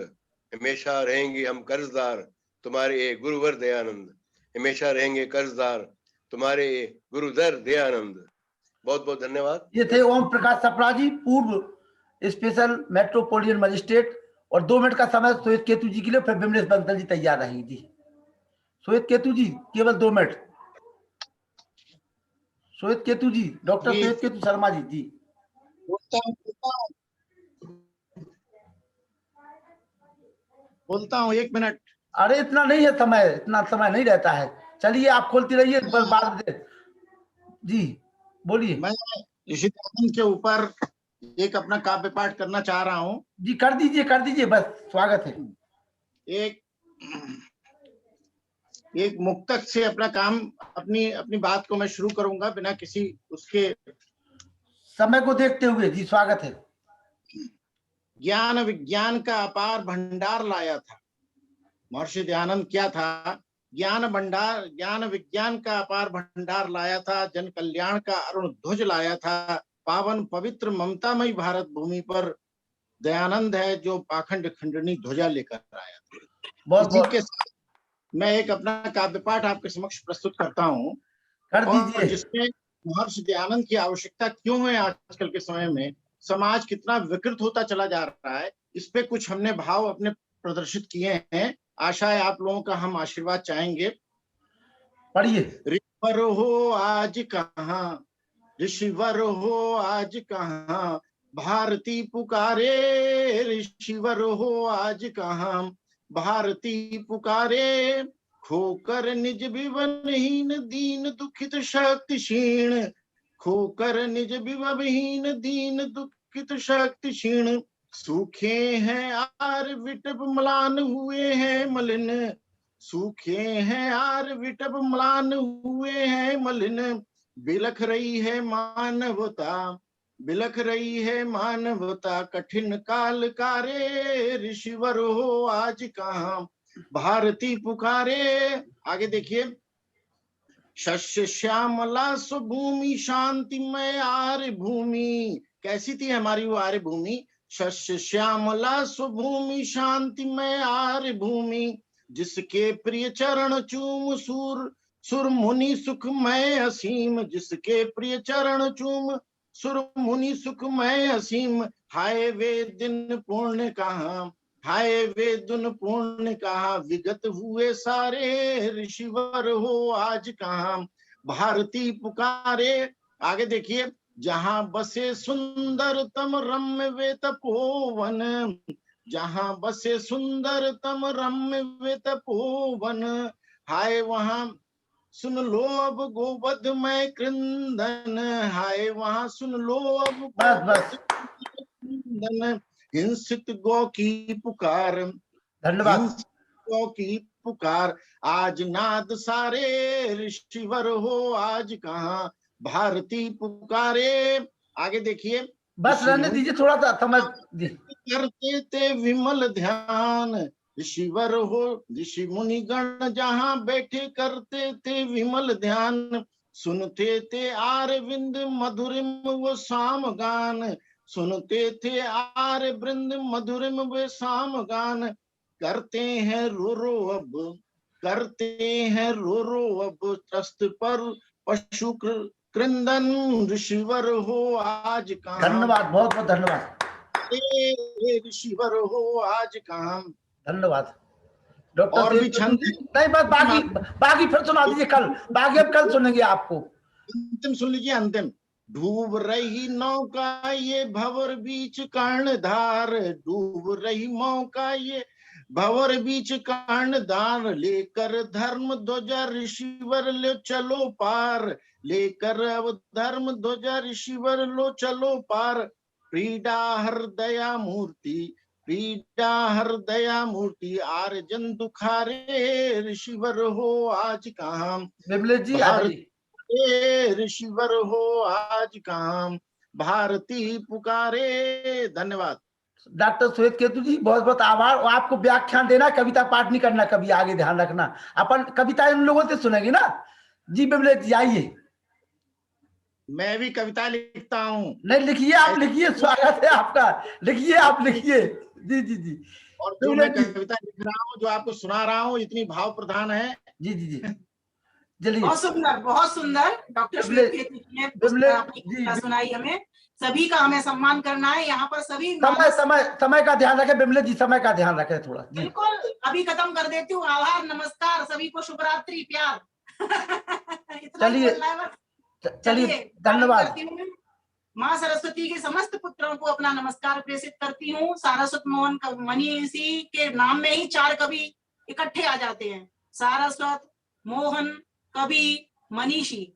हमेशा रहेंगे हम कर्जदार तुम्हारे ए गुरुवर दयानंद, हमेशा रहेंगे कर्जदार तुम्हारे गुरुधर दयानंद। बहुत बहुत धन्यवाद। ये थे ओम प्रकाश सप्रा जी, पूर्व स्पेशल मेट्रोपोलिटन मजिस्ट्रेट। और 2 मिनट का समय श्वेत केतु जी के लिए, फिर विमलेश बंसल जी तैयार रहेंगे जी। श्वेत केतु जी केवल 2 मिनट। श्वेत केतु जी, डॉक्टर श्वेत केतु शर्मा जी। जी बोलता हूँ 1 मिनट। अरे इतना नहीं है समय, इतना समय नहीं रहता है। चलिए आप खोलती रहिए, बाद में जी बोलिए। मैं ऋषि दयानंद के ऊपर एक अपना काव्य पाठ करना चाह रहा हूँ। जी कर दीजिए, बस स्वागत है। एक मुक्तक से अपना काम, अपनी बात को मैं शुरू करूंगा बिना किसी उसके समय को देखते हुए। जी स्वागत है। ज्ञान विज्ञान का अपार भंडार लाया था महर्षि दयानंद। क्या था? ज्ञान विज्ञान का अपार भंडार लाया था, जन कल्याण का अरुण ध्वज लाया था। पावन पवित्र ममतामयी भारत भूमि पर दयानंद है जो पाखंड खंडनी ध्वजा लेकर आया था। इसी के साथ मैं एक अपना काव्य पाठ आपके समक्ष प्रस्तुत करता हूँ, जिसमें महर्षि दयानंद की आवश्यकता क्यों है आजकल के समय में, समाज कितना विकृत होता चला जा रहा है, इस पे कुछ हमने भाव अपने प्रदर्शित किए हैं। आशा है आप लोगों का हम आशीर्वाद चाहेंगे। पढ़िए। ऋषिवर हो आज कहाँ, ऋषिवर हो आज कहाँ, भारती पुकारे। ऋषिवर हो आज कहाँ, भारती पुकारे। खोकर निज विवनहीन दीन दुखित शक्ति क्षीण, खोकर निज विवनहीन दीन दुखित शक्ति क्षीण। सूखे हैं आर विटप म्लान हुए हैं मलिन, सूखे हैं आर विटप म्लान हुए हैं मलिन। बिलख रही है मानवता, बिलख रही है मानवता, कठिन काल कारे। ऋषिवर हो आज कहाँ, भारती पुकारे। आगे देखिए। शस्य श्यामला स्वभूमि, शांतिमय आर्य भूमि, कैसी थी हमारी वो आर्य भूमि? शस्य श्यामला सुभूमि शांतिमय आर्य भूमि, जिसके प्रिय चरण चूम सुर मुनि सुखमय असीम, जिसके प्रिय चरण चूम सुर मुनि सुखमय असीम। हाय वे दिन पूर्ण कहाँ, हाय वे दिन पूर्ण कहाँ, विगत हुए सारे ऋषिवर हो आज कहाँ। भारती पुकारे, आगे देखिए, जहां बसे सुंदरतम रम्य वे तपोवन, जहां बसे सुंदरतम रम्य वे तपोवन। हाय वहां सुन लो अब गोवधमय कृंदन, हाय वहां सुन लो अब कृंदन। हिंसित गौ की पुकार, धन्यवाद। गौ की पुकार, आज नाद सारे ऋषिवर हो आज कहाँ। भारती पुकारे, आगे देखिए, बस रहने दीजिए, थोड़ा सा समझ करते थे विमल ध्यान, ऋषिवर हो ऋषि मुनि गण जहाँ बैठे करते थे विमल ध्यान। सुनते थे आर्यविंद मधुरिम वो शाम गान, सुनते थे आर्य वृंद मधुरिम वे शाम गान। करते हैं रो रो अब, करते हैं रो रो अब, त्रस्त पर पशु क्रंदन, ऋषिवर हो आज कहाँ। धन्यवाद, बहुत बहुत धन्यवाद। ऋषिवर हो आज कहाँ। धन्यवाद डॉक्टर। और भी छंद नहीं, बस बाकी फिर सुना दीजिए कल, बाकी अब कल सुनेंगे आपको। अंतिम सुन लीजिए, अंतिम। डूब रही नौका ये भंवर बीच कर्णधार, डूब रही मौका ये भंवर बीच कर्णधार, लेकर धर्म ध्वजा ऋषिवर लो चलो पार, लेकर अब धर्म ध्वजा ऋषिवर लो चलो पार। पीड़ा हृदया मूर्ति, पीड़ा हृदया मूर्ति, आर्यजन दुखारे ऋषिवर हो आज कहाँ। विमलेश जी, ऋषिवर हो आज कहाँ, भारती पुकारे। धन्यवाद। डॉक्टर श्वेत केतु जी, बहुत बहुत आभार। और आपको व्याख्यान देना, कविता पाठ नहीं करना कभी, आगे ध्यान रखना। अपन कविता इन लोगों से सुनेंगे ना जी। विमलेश जी आइए। मैं भी कविता लिखता हूँ। नहीं, लिखिए, आप लिखिए, स्वागत है आपका, लिखिए, आप लिखिए। जी जी जी। और जो मैं कविता लिख रहा हूँ, जो आपको सुना रहा हूँ, इतनी भाव प्रधान है। जी जी जी, चलिए। बहुत सुंदर, बहुत सुंदर। डॉक्टर श्वेत केतु जी ने अपनी कविता सुनाई हमें। सभी का हमें सम्मान करना है यहाँ पर। सभी समय का ध्यान रखें विमलेश जी, समय का ध्यान रखें थोड़ा। बिल्कुल, अभी खत्म कर देती हूँ। आभार, नमस्कार, सभी को शुभ रात्रि, प्यार। चलिए, धन्यवाद। माँ सरस्वती के समस्त पुत्रों को अपना नमस्कार प्रेषित करती हूँ। सारस्वत मोहन मनीषी के नाम में ही 4 कवि इकट्ठे आ जाते हैं, सारस्वत, मोहन, कवि, मनीषी।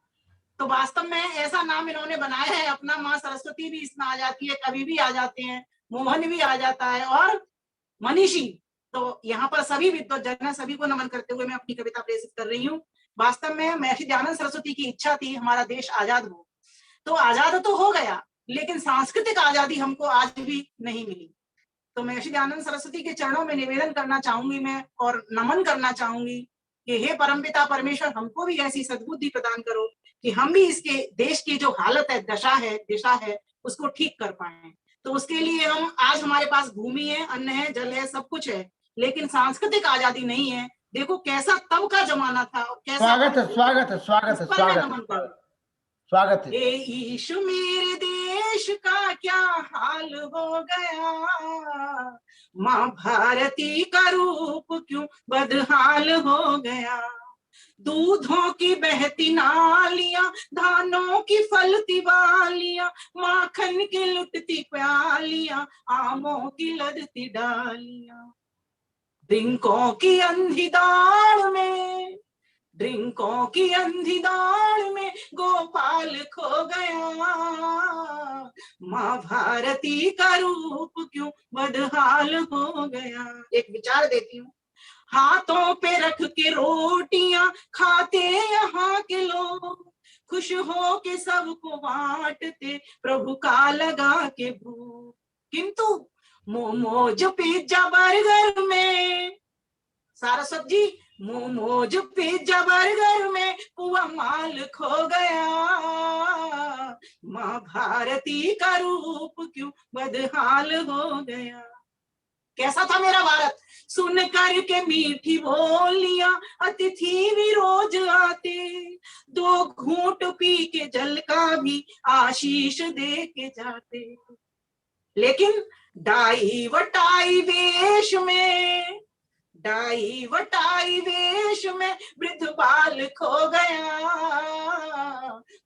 तो वास्तव में ऐसा नाम इन्होंने बनाया है अपना। माँ सरस्वती भी इसमें आ जाती है, कवि भी आ जाते हैं, मोहन भी आ जाता है और मनीषी। तो यहाँ पर सभी विद्वजन है, सभी को नमन करते हुए मैं अपनी कविता प्रेषित कर रही हूँ। वास्तव में महर्षि दयानंद सरस्वती की इच्छा थी हमारा देश आजाद हो, तो आजाद तो हो गया, लेकिन सांस्कृतिक आजादी हमको आज भी नहीं मिली। तो महर्षि दयानंद सरस्वती के चरणों में निवेदन करना चाहूंगी मैं, और नमन करना चाहूंगी कि हे परमपिता परमेश्वर, हमको भी ऐसी सद्बुद्धि प्रदान करो कि हम भी इसके देश की जो हालत है, दशा है, दिशा है, उसको ठीक कर पाए। तो उसके लिए हम आज, हमारे पास भूमि है, अन्न है, जल है, सब कुछ है, लेकिन सांस्कृतिक आजादी नहीं है। देखो कैसा तब का जमाना था। स्वागत है, स्वागत है, स्वागत है, स्वागत है, स्वागत है। ईशु मेरे देश का क्या हाल हो गया, माँ भारती का रूप क्यों बदहाल हो गया। दूधों की बहती नालियां, धानों की फलती बालियां, माखन की लुटती प्यालियां, आमों की लदती डालियां। ड्रिंकों की अंधी दाड़ में, ड्रिंकों की अंधी दाड़ में गोपाल खो गया, माँ भारती का रूप क्यों बदहाल हो गया। एक विचार देती हूँ। हाथों पे रख के रोटियां खाते यहाँ के लोग, खुश हो के सबको बांटते प्रभु का लगा के भूख। किंतु मोमोज पिज्जा बर्गर में, सारस्वत जी, मोमोज पिज्जा बर्गर में पुआ माल खो गया, माँ माँ भारती का रूप क्यों बदहाल हो गया। कैसा था मेरा भारत, सुन कर के मीठी बोलियां अतिथि भी रोज आते, 2 घूंट पी के जल का भी आशीष दे के जाते। लेकिन डाई वटाई वेश में, डाई वटाई वेश में वृद्ध बाल खो गया।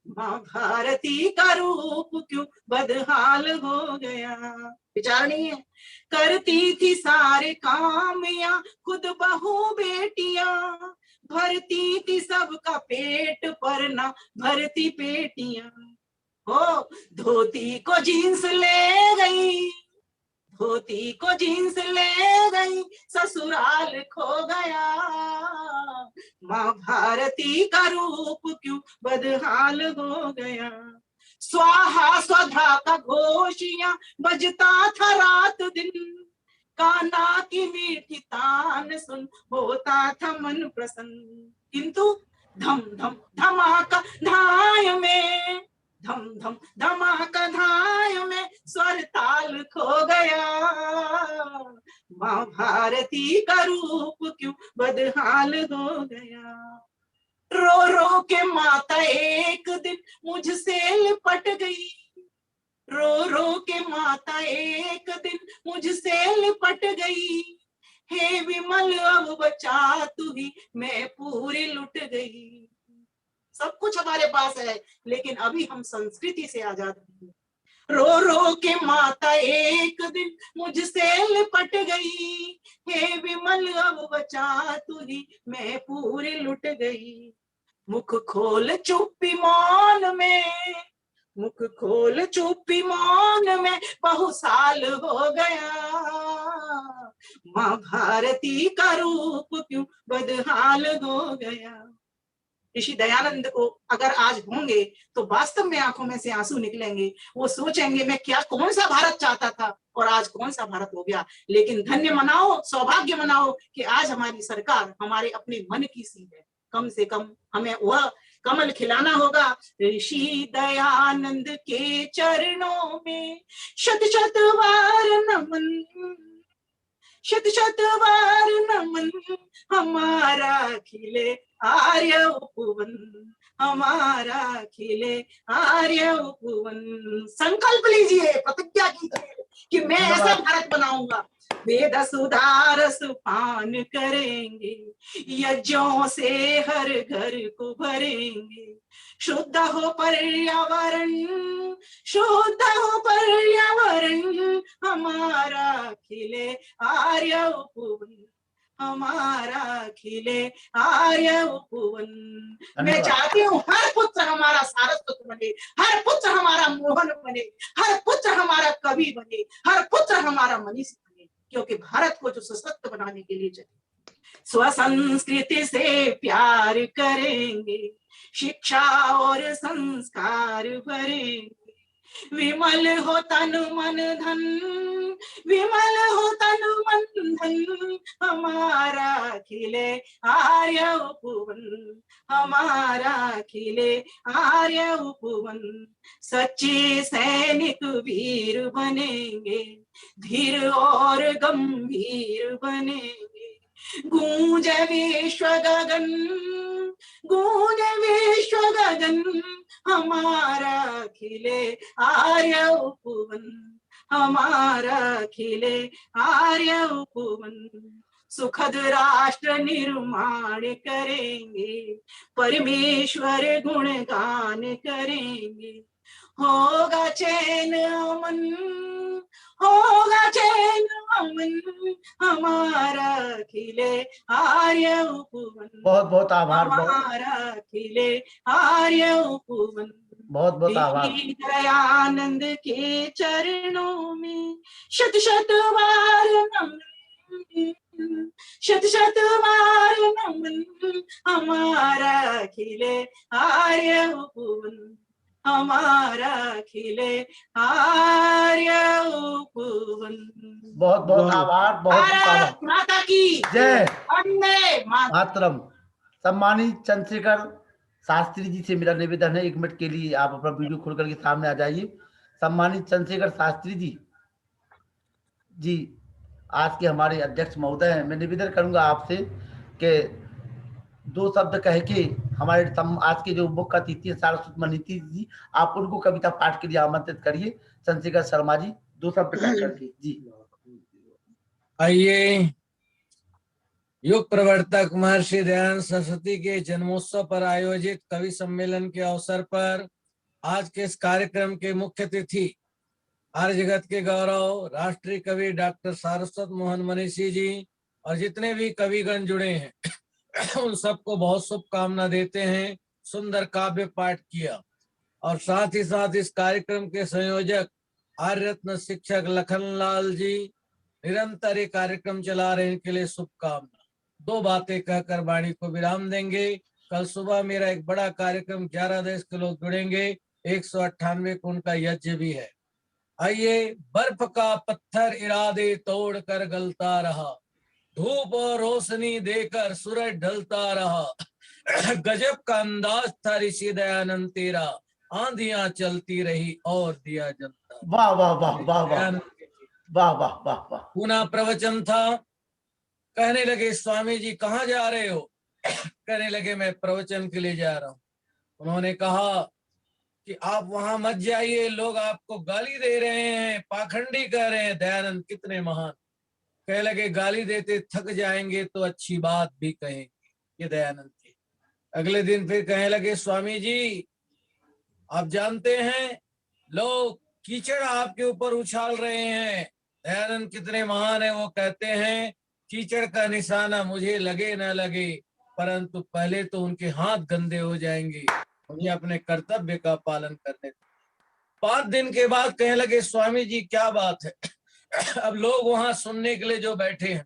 माँ भारती का रूप क्यों बदहाल हो गया। विचार नहीं है, करती थी सारे काम या खुद बहू बेटियां, भरती थी सबका पेट पर ना भरती पेटियां। हो धोती को जींस ले गई, धोती को जींस ले गई, ससुराल खो गया। माँ भारती का रूप क्यों बदहाल हो गया। स्वाहा स्वधा का घोषियां बजता था रात दिन, कान्हा की मीठी तान सुन होता था मन प्रसन्न। किंतु धम धम धमाका धाय में, धम धम धमाका धाय में स्वर ताल खो गया। माँ भारती का रूप क्यों बदहाल हो गया। रो रो के माता एक दिन मुझसे लिपट गई, रो रो के माता एक दिन मुझसे लिपट गई। हे विमल अब बचा तू ही, मैं पूरी लुट गई। सब कुछ हमारे पास है लेकिन अभी हम संस्कृति से आजाद नहीं। रो रो के माता एक दिन मुझसे लिपट गई, हे विमल अब बचा तू ही, मैं पूरी लुट गई। मुख खोल चुप्पी मौन में, मुख खोल चुप्पी मौन में बहु साल हो गया। माँ भारती का रूप क्यों बदहाल हो गया। ऋषि दयानंद को अगर आज होंगे तो वास्तव में आंखों में से आंसू निकलेंगे। वो सोचेंगे मैं क्या कौन सा भारत चाहता था और आज कौन सा भारत हो गया। लेकिन धन्य मनाओ, सौभाग्य मनाओ कि आज हमारी सरकार हमारे अपने मन की सी है। कम से कम हमें वह कमल खिलाना होगा। ऋषि दयानंद के चरणों में शत शत बार नमन, शत शत बार नमन, हमारा खिले आर्य उपवन, हमारा खिले आर्य उपवन। संकल्प लीजिए, प्रतिज्ञा कीजिए कि मैं ऐसा भारत बनाऊंगा। वेद सुधारस पान करेंगे, यज्ञों से हर घर को भरेंगे। शुद्ध हो पर्यावरण, शुद्ध हो पर्यावरण, हमारा खिले आर्य उपवन, हमारा खिले आर्य उपवन। मैं चाहती हूँ हर पुत्र हमारा सारस्वत बने, हर पुत्र हमारा मोहन बने, हर पुत्र हमारा कवि बने, हर पुत्र हमारा मनीषी बने। क्योंकि भारत को जो सशक्त बनाने के लिए चले, स्वसंस्कृति से प्यार करेंगे, शिक्षा और संस्कार भरेंगे। विमल हो तन मन धन, विमल हो तन मन धन, हमारा खिले आर्य उपवन, हमारा खिले आर्य उपवन। सच्चे सैनिक वीर बनेंगे, धीर और गंभीर बनेंगे। गूंज विश्व गगन, गूंज विश्व गगन, हमारा खिले आर्य उपवन, हमारा खिले आर्य उपवन। सुखद राष्ट्र निर्माण करेंगे, परमेश्वर गुणगान करेंगे। होगा चैन अमन, होगा चैन अमन, हमारा खिले आर्य उपवन। बहुत बहुत आभार, हमारा खिले आर्य उपवन। बहुत बहुत आभार। दयानंद के चरणों में शत शत बार नमन, शत शत बार नमन, हमारा खिले आर्य उपवन, हमारा खिले आर्य उपवन। बहुत बहुत आभार, बहुत बहुत आभार। माता की जय, वंदे मातरम। सम्मानित चंद्रशेखर शास्त्री जी से मेरा निवेदन है, 1 मिनट के लिए आप अपना वीडियो खोल करके सामने आ जाइए। सम्मानित चंद्रशेखर शास्त्री जी, आज के हमारे अध्यक्ष महोदय हैं। मैं निवेदन करूंगा आपसे कि 2 शब्द कह के हमारे आज के जो मुख्य अतिथि सारस्वत मनीषी जी, आप उनको कविता पाठ के लिए आमंत्रित करिए। चंद्रशेखर शर्मा जी 2 शब्द कह करके। जी आइए, युग प्रवर्तक महर्षि दयानंद सरस्वती के जन्मोत्सव पर आयोजित कवि सम्मेलन के अवसर पर आज के इस कार्यक्रम के मुख्य अतिथि आर्य जगत के गौरव राष्ट्रीय कवि डॉक्टर सारस्वत मोहन मनीषी जी और जितने भी कविगण जुड़े हैं उन सबको बहुत शुभकामना देते हैं। सुंदर काव्य पाठ किया और साथ ही साथ इस कार्यक्रम के संयोजक आर्य रत्न शिक्षक लखनलाल जी निरंतर ये कार्यक्रम चला रहे हैं, इनके लिए शुभकामना। 2 बातें कहकर वाणी को विराम देंगे। कल सुबह मेरा एक बड़ा कार्यक्रम 11 देश के लोग जुड़ेंगे, 198 को उनका यज्ञ भी है। आइए, बर्फ का पत्थर इरादे तोड़ कर गलता रहा, धूप और रोशनी देकर सूरज ढलता रहा। गजब का अंदाज था ऋषि दयानंद तेरा, आंधियां चलती रही और दिया जलता। वाह वाह वाह वाह वाह वाह वाह वाह वाह। पुनः प्रवचन था। कहने लगे स्वामी जी कहाँ जा रहे हो? कहने लगे मैं प्रवचन के लिए जा रहा हूँ। उन्होंने कहा कि आप वहां मत जाइए, लोग आपको गाली दे रहे हैं, पाखंडी कह रहे हैं, दयानंद कितने महान। कह लगे गाली देते थक जाएंगे तो अच्छी बात भी कहेंगे, ये दयानंद के। अगले दिन फिर कहने लगे स्वामी जी आप जानते हैं लोग कीचड़ आपके ऊपर उछाल रहे हैं, दयानंद कितने महान है। वो कहते हैं कीचड़ का निशाना मुझे लगे ना लगे, परंतु पहले तो उनके हाथ गंदे हो जाएंगे, मुझे अपने कर्तव्य का पालन करने। 5 दिन के बाद कहने लगे स्वामी जी क्या बात है? अब लोग वहां सुनने के लिए जो बैठे हैं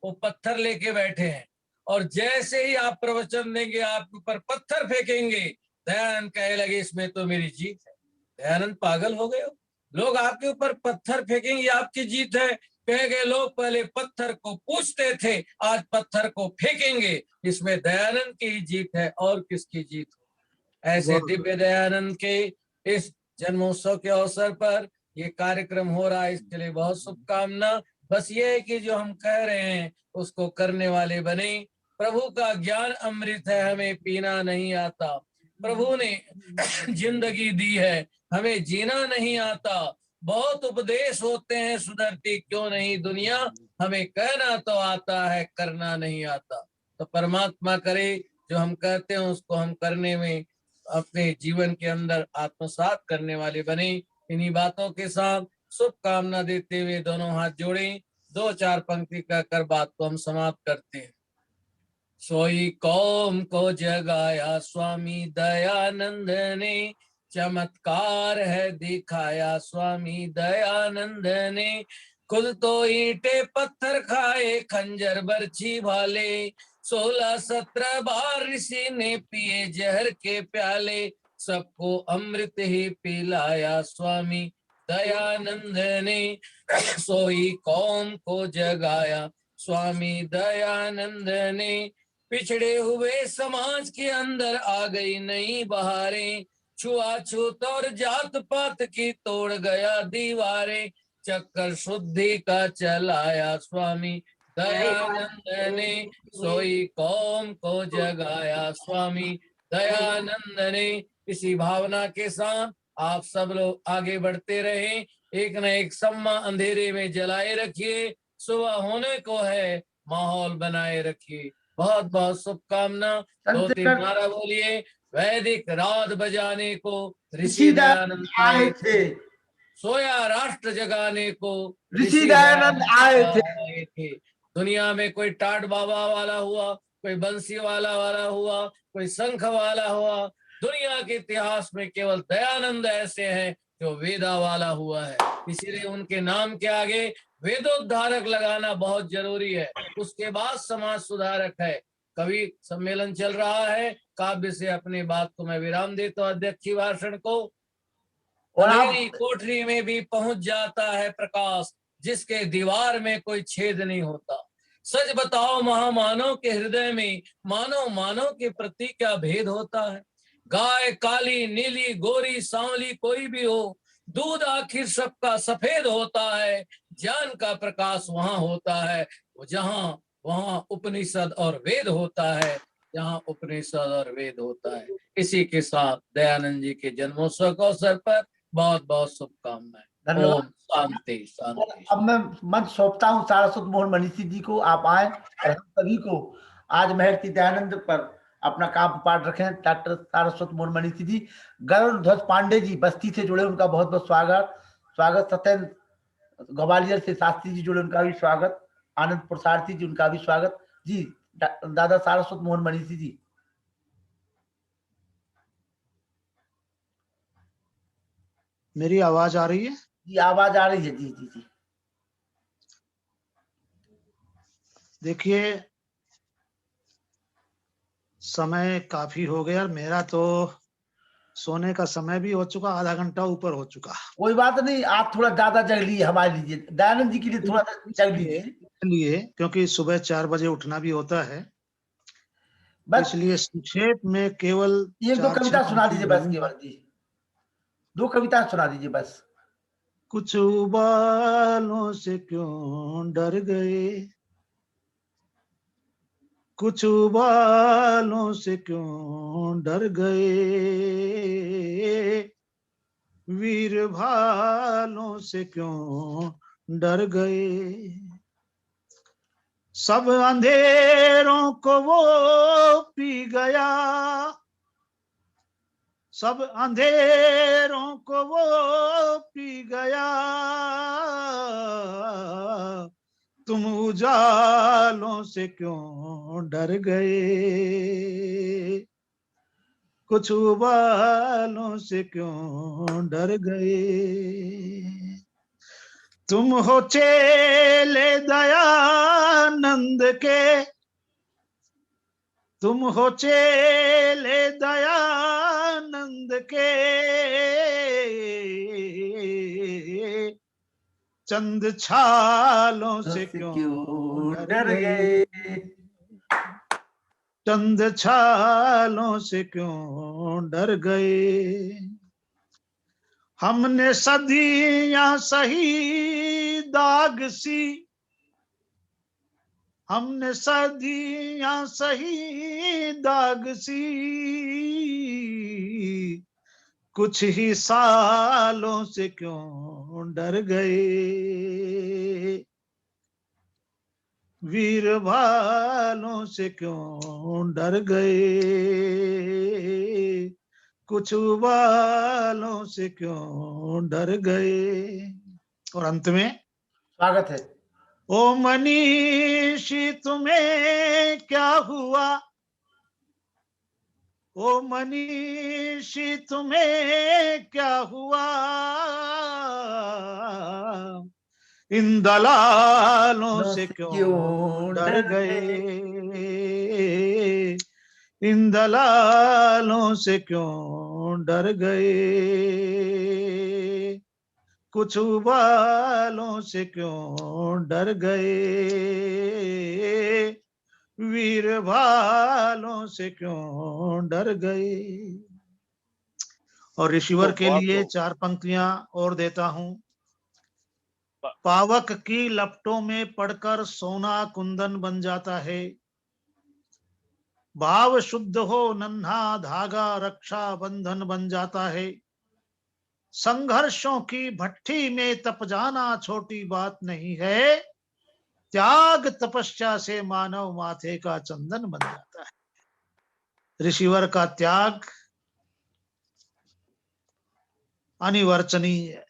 वो पत्थर लेके बैठे हैं और जैसे ही आप प्रवचन देंगे आपके ऊपर पत्थर फेंकेंगे। दयानंद कहने लगे इसमें तो मेरी जीत है। दयानंद पागल हो गए हो? लोग आपके ऊपर पत्थर फेंकेंगे आपकी जीत है? कह गए लोग पहले पत्थर को पूछते थे, आज पत्थर को फेंकेंगे, इसमें दयानंद की ही जीत है और किसकी जीत हो। ऐसे दिव्य दयानंद के इस जन्मोत्सव के अवसर पर ये कार्यक्रम हो रहा है, इसके लिए बहुत शुभकामना। बस ये है कि जो हम कह रहे हैं उसको करने वाले बने। प्रभु का ज्ञान अमृत है, हमें पीना नहीं आता। प्रभु ने जिंदगी दी है, हमें जीना नहीं आता। बहुत उपदेश होते हैं सुधरती क्यों नहीं दुनिया, हमें कहना तो आता है करना नहीं आता। तो परमात्मा करे जो हम कहते हैं उसको हम करने में अपने जीवन के अंदर आत्मसात करने वाले बने। इन्हीं बातों के साथ शुभकामना देते हुए दोनों हाथ जोड़े, 2-4 पंक्ति कहकर बात को हम समाप्त करते हैं। सोई कौम को जगाया स्वामी दयानंद ने, चमत्कार है दिखाया स्वामी दयानंद ने। खुद तो ईंटे पत्थर खाए, खंजर बरछी भाले, 16-17 बार ऋषि ने पिए जहर के प्याले, सबको अमृत ही पिलाया स्वामी दयानंद ने। सोई कौम को जगाया स्वामी दयानंद ने, पिछड़े हुए समाज के अंदर आ गई नई बहारें, छुआछूत और जात पात की तोड़ गया दीवारें, चक्कर शुद्धि का चलाया स्वामी दयानंद ने। सोई कौम को जगाया स्वामी दयानंद ने। इसी भावना के साथ आप सब लोग आगे बढ़ते रहें, एक न एक सम्मा अंधेरे में जलाए रखिए, सुबह होने को है माहौल बनाए रखिए। बहुत बहुत शुभकामना। 2-3 नारा बोलिए। वैदिक रात बजाने को ऋषि दयानंद आए थे, सोया राष्ट्र जगाने को ऋषि दयानंद आए थे। दुनिया में कोई टाट बाबा वाला हुआ, कोई बंसी वाला हुआ, कोई शंख वाला हुआ, दुनिया के इतिहास में केवल दयानंद ऐसे हैं जो वेदा वाला हुआ है। इसीलिए उनके नाम के आगे वेदोद्धारक लगाना बहुत जरूरी है, उसके बाद समाज सुधारक है। कवि सम्मेलन चल रहा है, काव्य से अपनी बात को मैं विराम देता हूँ अध्यक्षीय भाषण को। अंधेरी कोठरी में भी पहुंच जाता है प्रकाश, जिसके दीवार में कोई छेद नहीं होता। सच बताओ महामानव के हृदय में मानव मानव के प्रति क्या भेद होता है? गाय काली नीली गोरी सांवली कोई भी हो, दूध आखिर सबका सफेद होता है। ज्ञान का प्रकाश वहां होता है जहां वहां उपनिषद और वेद होता है, जहां उपनिषद और वेद होता है। इसी के साथ दयानंद जी के जन्मोत्सव के अवसर पर बहुत बहुत शुभकामनाएं। धन्यवाद। ओम शांति शांति। अब मैं मंच सौंपता हूँ सारस्वत मोहन मनीषी जी को। आप आए और हम सभी को आज महर्षि दयानंद पर अपना काव्य पाठ रखें। डॉक्टर सारस्वत मोहन मनीषी जी। गरुड़ ध्वज पांडे जी बस्ती से जुड़े, उनका बहुत बहुत स्वागत। सत्येंद्र ग्वालियर से शास्त्री जी जुड़े, उनका भी स्वागत। आनंद प्रसारती जी, उनका भी स्वागत जी। दादा सारस्वत मोहन मनीषी जी। मेरी आवाज आ रही है? जी आवाज आ रही है। जी जी जी। देखिए, समय काफी हो गया। मेरा तो सोने का समय भी हो चुका, आधा घंटा ऊपर हो चुका। कोई बात नहीं, आप थोड़ा ज्यादा जग लीजिए हमारे लिए, दयानंद जी के लिए थोड़ा जग लीजिए। क्योंकि सुबह 4 बजे उठना भी होता है, बस इसलिए संक्षेप में केवल एक दो 4-6 कविता सुना दीजिए बस, पंक्ति केवल जी 2 कविता सुना दीजिए बस। कुछ उबालों से क्यों डर गए, कुछ उबालों से क्यों डर गए, वीर भालों से क्यों डर गए। सब अंधेरों को वो पी गया, सब अंधेरों को वो पी गया, तुम उजालों से क्यों डर गए, कुछ उबालों से क्यों डर गए। तुम हो चेले दयानंद के, तुम हो चेले दयानंद के, चंद छालों से क्यों डर गए, चंद छालों से क्यों डर गए। हमने सदियां सही दाग सी, हमने सदियां सही दाग सी, कुछ ही सालों से क्यों डर गए, वीर भालों से क्यों डर गए, कुछ उबालों से क्यों डर गए। और अंत में स्वागत है। ओ मनीषी तुम्हें क्या हुआ, ओ मनीषी तुम्हें क्या हुआ, इन दलालों से क्यों डर गए, इन दलालों से क्यों डर गए, कुछ उबालों से क्यों डर गए, वीर भालों से क्यों डर गए। और ऋषिवर के लिए 4 पंक्तियां और देता हूं। पावक की लपटों में पड़कर सोना कुंदन बन जाता है, भाव शुद्ध हो नन्हा धागा रक्षा बंधन बन जाता है, संघर्षों की भट्टी में तप जाना छोटी बात नहीं है, त्याग तपस्या से मानव माथे का चंदन बन जाता है। ऋषिवर का त्याग अनिवर्चनीय है,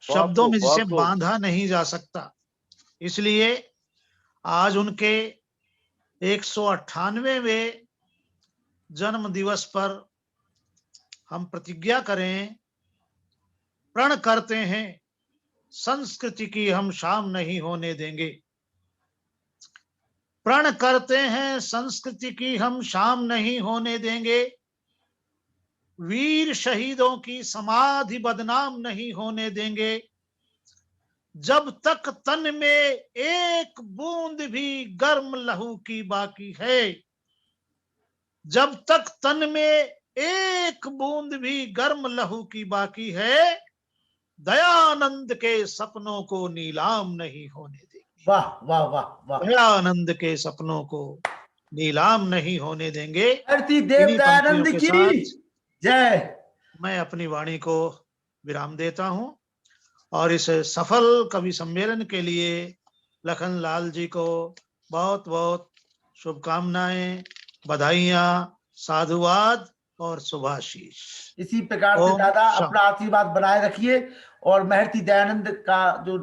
शब्दों में जिसे बांधा नहीं जा सकता। इसलिए आज उनके 198वें जन्म दिवस पर हम प्रतिज्ञा करें, प्रण करते हैं, संस्कृति की हम शाम नहीं होने देंगे। प्रण करते हैं, संस्कृति की हम शाम नहीं होने देंगे, वीर शहीदों की समाधि बदनाम नहीं होने देंगे, जब तक तन में एक बूंद भी गर्म लहू की बाकी है, जब तक तन में एक बूंद भी गर्म लहू की बाकी है, दयानंद के सपनों को नीलाम नहीं होने देंगे। वाह वाह वाह वाह। दयानंद के सपनों को नीलाम नहीं होने देंगे। धरती देव इन्हीं दयानंद पंक्तियों के की साथ जय। मैं अपनी वाणी को विराम देता हूं और इस सफल कवि सम्मेलन के लिए लखन लाल जी को बहुत बहुत शुभकामनाएं, बधाइयां, साधुवाद और शुभाशीष। इसी प्रकार से ओम दादा शांति। अपना आशीर्वाद बनाए रखिए और महर्षि दयानंद का जो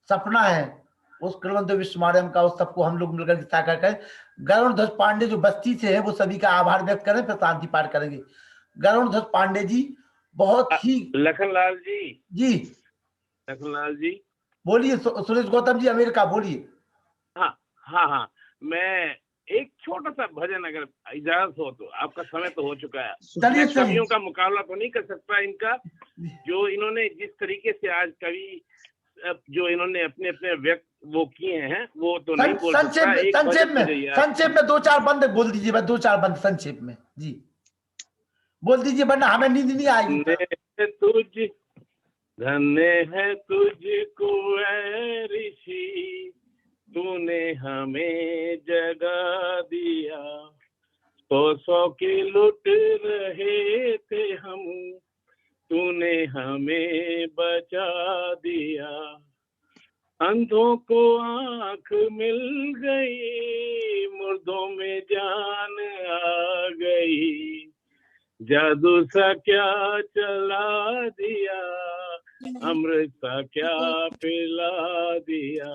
सपना है उस कलवंत विश्वमार्यम का, उस सबको हम लोग मिलकर साकार करें। गरुण ध्वज पांडे जो बस्ती से है वो सभी का आभार व्यक्त करें, फिर शांति पाठ करेंगे। गरुण ध्वज पांडे जी बहुत ही। लखनलाल जी। जी लखनलाल जी बोलिए। सुरेश गौतम जी अमेरिका बोलिए। हाँ हाँ हाँ, मैं एक छोटा सा भजन अगर इजाजत हो तो। आपका समय तो हो चुका है, मैं कवियों का मुकाबला तो नहीं कर सकता इनका, जो इन्होंने जिस तरीके से आज कवि जो इन्होंने अपने अपने व्यक्त वो किए हैं वो तो नहीं बोल सकता। संक्षेप में 2-4 बंद बोल दीजिए, बस 2-4 बंद संक्षेप में जी बोल दीजिए, वरना हमें नींद नहीं आएगी। धन्य है तुझको ऐ ऋषि, तूने हमें जगा दिया। 100 के लुट रहे थे हम, तूने हमें बचा दिया। अंधों को आंख मिल गई, मुर्दों में जान आ गई। जादू सा क्या चला दिया, अमृत सा क्या पिला दिया।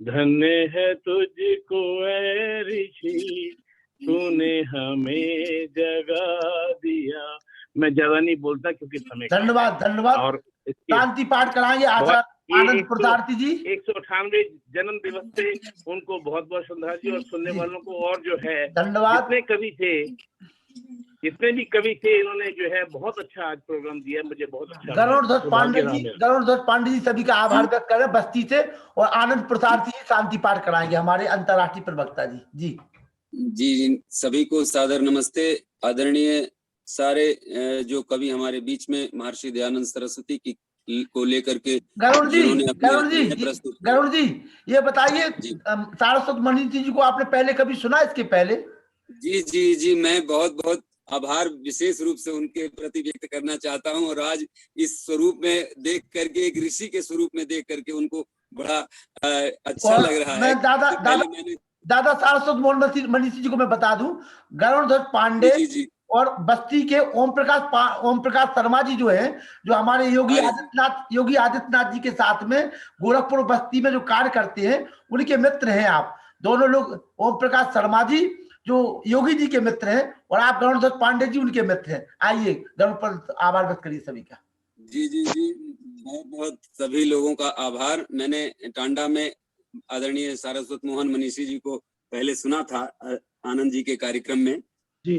धन्य है तुझको ऐ ऋषि, तूने हमें जगा दिया। मैं ज्यादा नहीं बोलता क्योंकि समय। धन्यवाद धन्यवाद। और शांति पाठ कराएंगे आचार्य आनंद प्रसारती जी। 198 जन्म दिवस से उनको बहुत बहुत श्रद्धांजलि, और सुनने वालों को और जो है धन्यवाद। जितने कवि थे, जितने भी कवि थे, इन्होंने जो है बहुत अच्छा आज प्रोग्राम दिया, मुझे बहुत अच्छा। गरुण ध्वज पांडे जी सभी का आभार व्यक्त कर रहे हैं बस्ती से, और आनंद प्रसारती जी शांति पाठ कराएंगे, हमारे अंतर्राष्ट्रीय प्रवक्ता जी। जी जी सभी को सादर नमस्ते। आदरणीय सारे जो कवि हमारे बीच में महर्षि दयानंद सरस्वती की को लेकर के गरुण जी ये बताइए, सारस्वत मनीषी जी को आपने पहले कभी सुना इसके पहले? जी मैं बहुत आभार विशेष रूप से उनके प्रति व्यक्त करना चाहता हूं, और आज इस स्वरूप में देख करके, एक ऋषि के स्वरूप में देख करके उनको बड़ा अच्छा लग रहा है। दादा सारस्वत मनीषी जी को मैं बता दूं, गरुण ध्वज पांडे और बस्ती के ओम प्रकाश शर्मा जी जो है, जो हमारे योगी आदित्यनाथ जी के साथ में गोरखपुर बस्ती में जो कार्य करते हैं, उनके मित्र हैं आप दोनों लोग। ओम प्रकाश शर्मा जी जो योगी जी के मित्र हैं, और आप गरुण ध्वज पांडे जी उनके मित्र हैं। आइए गरुण पर आभार व्यक्त करिए सभी का। जी बहुत सभी लोगों का आभार। मैंने टांडा में आदरणीय सारस्वत मोहन मनीषी जी को पहले सुना था आनंद जी के कार्यक्रम में। जी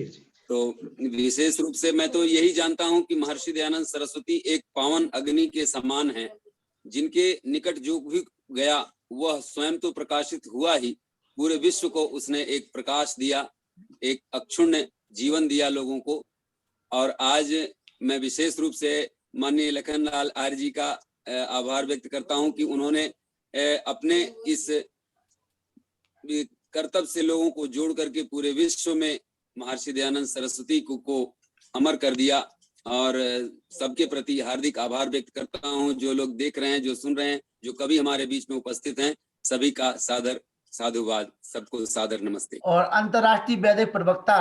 तो विशेष रूप से मैं तो यही जानता हूं कि महर्षि दयानंद सरस्वती एक पावन अग्नि के समान है, जिनके निकट जो भी गया वह स्वयं तो प्रकाशित हुआ ही, पूरे विश्व को उसने एक प्रकाश दिया, एक अक्षुण्ण जीवन दिया लोगों को। और आज मैं विशेष रूप से माननीय लखनलाल आर्य जी का आभार व्यक्त करता हूं कि उन्होंने अपने इस कर्तव्य से लोगों को जोड़ करके पूरे विश्व में महर्षि दयानंद सरस्वती को अमर कर दिया। और सबके प्रति हार्दिक आभार व्यक्त करता हूं। जो लोग देख रहे हैं, जो सुन रहे हैं, जो कभी हमारे बीच में उपस्थित हैं, सभी का सादर साधुवाद, सबको सादर नमस्ते। और अंतर्राष्ट्रीय वैदिक प्रवक्ता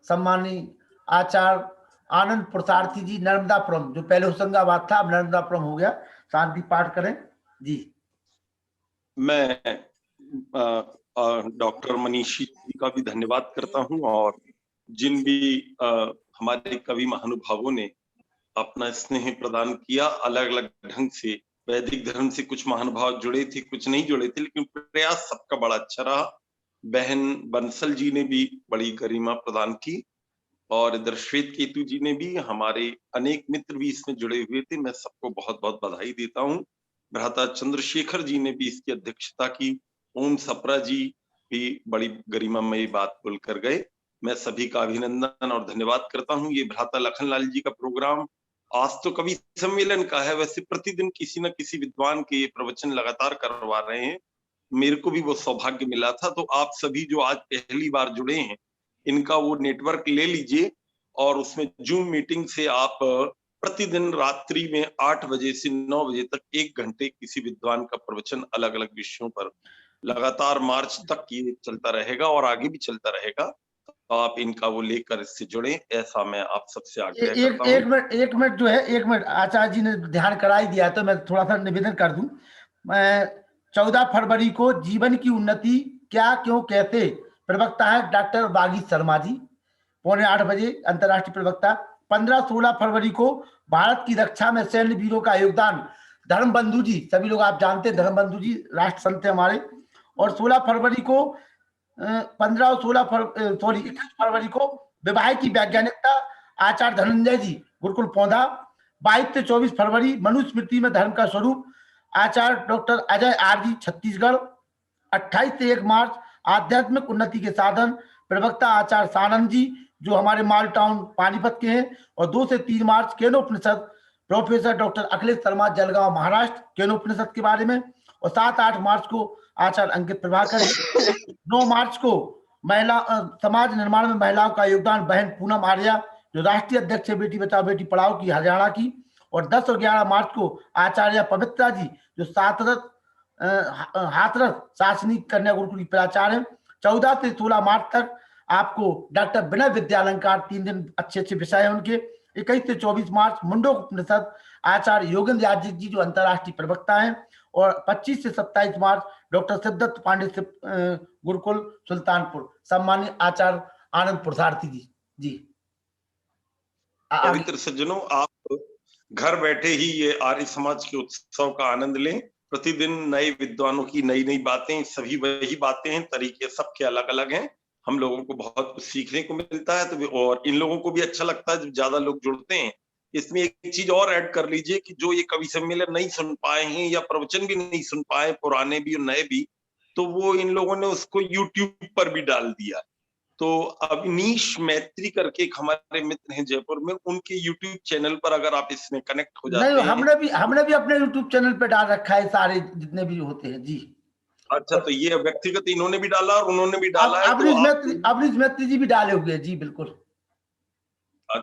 सम्मानीय आचार्य आनंद प्रसारती जी नर्मदापुरम, जो पहले होशंगाबाद था अब नर्मदापुरम हो गया, शांति पाठ करें जी। मैं डॉक्टर मनीषी जी का भी धन्यवाद करता हूं, और जिन भी हमारे कवि महानुभावों ने अपना स्नेह प्रदान किया अलग अलग ढंग से। वैदिक धर्म से कुछ महानुभाव जुड़े थे, कुछ नहीं जुड़े थे, लेकिन प्रयास सबका बड़ा अच्छा रहा। बहन बंसल जी ने भी बड़ी गरिमा प्रदान की, और इधर श्वेत केतु जी ने भी, हमारे अनेक मित्र भी इसमें जुड़े हुए थे। मैं सबको बहुत बहुत बधाई देता हूं। भ्राता चंद्रशेखर जी ने भी इसकी अध्यक्षता की। ओम सप्रा जी भी बड़ी गरिमामयी बात बोलकर गए। मैं सभी का अभिनंदन और धन्यवाद करता हूँ। ये भ्राता लखनलाल जी का प्रोग्राम आज तो कवि सम्मेलन का है, वैसे प्रतिदिन किसी न किसी विद्वान के ये प्रवचन लगातार करवा रहे हैं। मेरे को भी वो सौभाग्य मिला था। तो आप सभी जो आज पहली बार जुड़े हैं, इनका वो नेटवर्क ले लीजिए और उसमें जूम मीटिंग से आप प्रतिदिन रात्रि में 8 बजे से 9 बजे तक 1 घंटे किसी विद्वान का प्रवचन अलग अलग विषयों पर लगातार मार्च तक ये चलता रहेगा और आगे भी चलता रहेगा। तो आप इनका वो लेकर इससे जुड़े, ऐसा मैं आप सबसे आग्रह करता हूँ। एक मिनट जो है, 1 मिनट आचार्य जी ने ध्यान करा ही दिया, तो मैं थोड़ा सा निवेदन कर दूं। मैं 14 फरवरी को जीवन की उन्नति क्या क्यों कैसे, प्रवक्ता है डॉक्टर बागी शर्मा जी, 7:45 बजे अंतर्राष्ट्रीय प्रवक्ता। 15-16 फरवरी को भारत की रक्षा में सैन्य वीरों का योगदान, धर्मबंधु जी, सभी लोग आप जानते हैं धर्मबंधु जी राष्ट्र संत है हमारे। और 16 फरवरी को 21 फरवरी को विवाह की वैज्ञानिकता, आचार्य धनंजय जी गुरुकुल पौधा। 22 से 24 फरवरी मनुस्मृति में धर्म का स्वरूप, आचार्य डॉक्टर अजय आर जी छत्तीसगढ़। 28 से 1 मार्च आध्यात्मिक उन्नति के साधन, प्रवक्ता आचार्य सानंद जी जो हमारे माल टाउन पानीपत के हैं। और 2 से 3 मार्च केनोपनिषद, प्रोफेसर डॉक्टर अखिलेश शर्मा जलगांव महाराष्ट्र, केनोपनिषद के बारे में। और 7-8 मार्च को आचार्य अंकित प्रभाकर। 9 मार्च को महिला समाज निर्माण में महिलाओं का योगदान, बहन पूनम आर्या जो राष्ट्रीय अध्यक्ष है बेटी बचाओ बेटी पढ़ाओ की हरियाणा की। और 10 और 11 मार्च को आचार्य पवित्रा जी जो हाथरस शासनिक कन्या गुरुकुल की प्राचार्य है। 14 से 16 मार्च तक आपको डॉक्टर विनय विद्यालंकार, 3 दिन अच्छे विषय है उनके। 21 से 24 मार्च मुंडोक उपनिषद, आचार्य योगेंद्र यादव जी जो अंतर्राष्ट्रीय प्रवक्ता हैं। और 25 से 27 मार्च डॉक्टर सिद्धार्थ पांडे गुरुकुल सुल्तानपुर, सम्मानित आचार्य आनंद पुरुषार्थी जी। जी पवित्र सज्जनों, आप घर बैठे ही ये आर्य समाज के उत्सव का आनंद लें। प्रतिदिन नए विद्वानों की नई नई बातें, सभी वही बातें हैं, तरीके सबके अलग अलग हैं। हम लोगों को बहुत कुछ सीखने को मिलता है। तो और इन लोगों को भी अच्छा लगता है जब ज्यादा लोग जुड़ते हैं। इसमें एक चीज और ऐड कर लीजिए कि जो ये कवि सम्मेलन नहीं सुन पाए हैं या प्रवचन भी नहीं सुन पाए, पुराने भी और नए भी, तो वो इन लोगों ने उसको YouTube पर भी डाल दिया। तो अवनीश मैत्री करके एक हमारे मित्र हैं जयपुर में, उनके YouTube चैनल पर अगर आप इसमें कनेक्ट हो जाते हैं। हमने भी अपने YouTube चैनल पे डाल रखा है सारे जितने भी होते हैं जी। अच्छा, तो ये व्यक्तिगत इन्होंने भी डाला और उन्होंने भी डाला है। अवनीश मैत्री जी भी डाले हुए जी, बिल्कुल।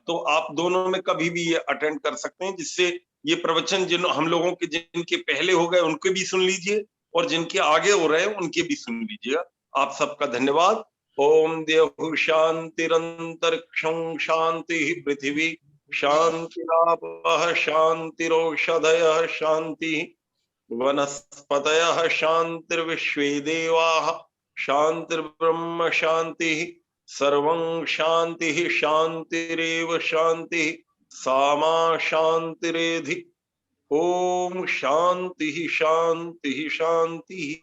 तो आप दोनों में कभी भी ये अटेंड कर सकते हैं, जिससे ये प्रवचन जिन हम लोगों के जिनके पहले हो गए उनके भी सुन लीजिए और जिनके आगे हो रहे हैं उनके भी सुन लीजिएगा। आप सबका धन्यवाद। ओम देव शांतिरंतरिक्षं शांति पृथ्वी शांतिरापः शांतिरौषधयः शांति वनस्पतयः शांतिर्विश्वे देवाः शांतिर्ब्रह्म शांतिः सर्वं शांतिः शांतिरेव शांतिः सामा शांतिरेधि। ओम शांतिः शांतिः शांतिः।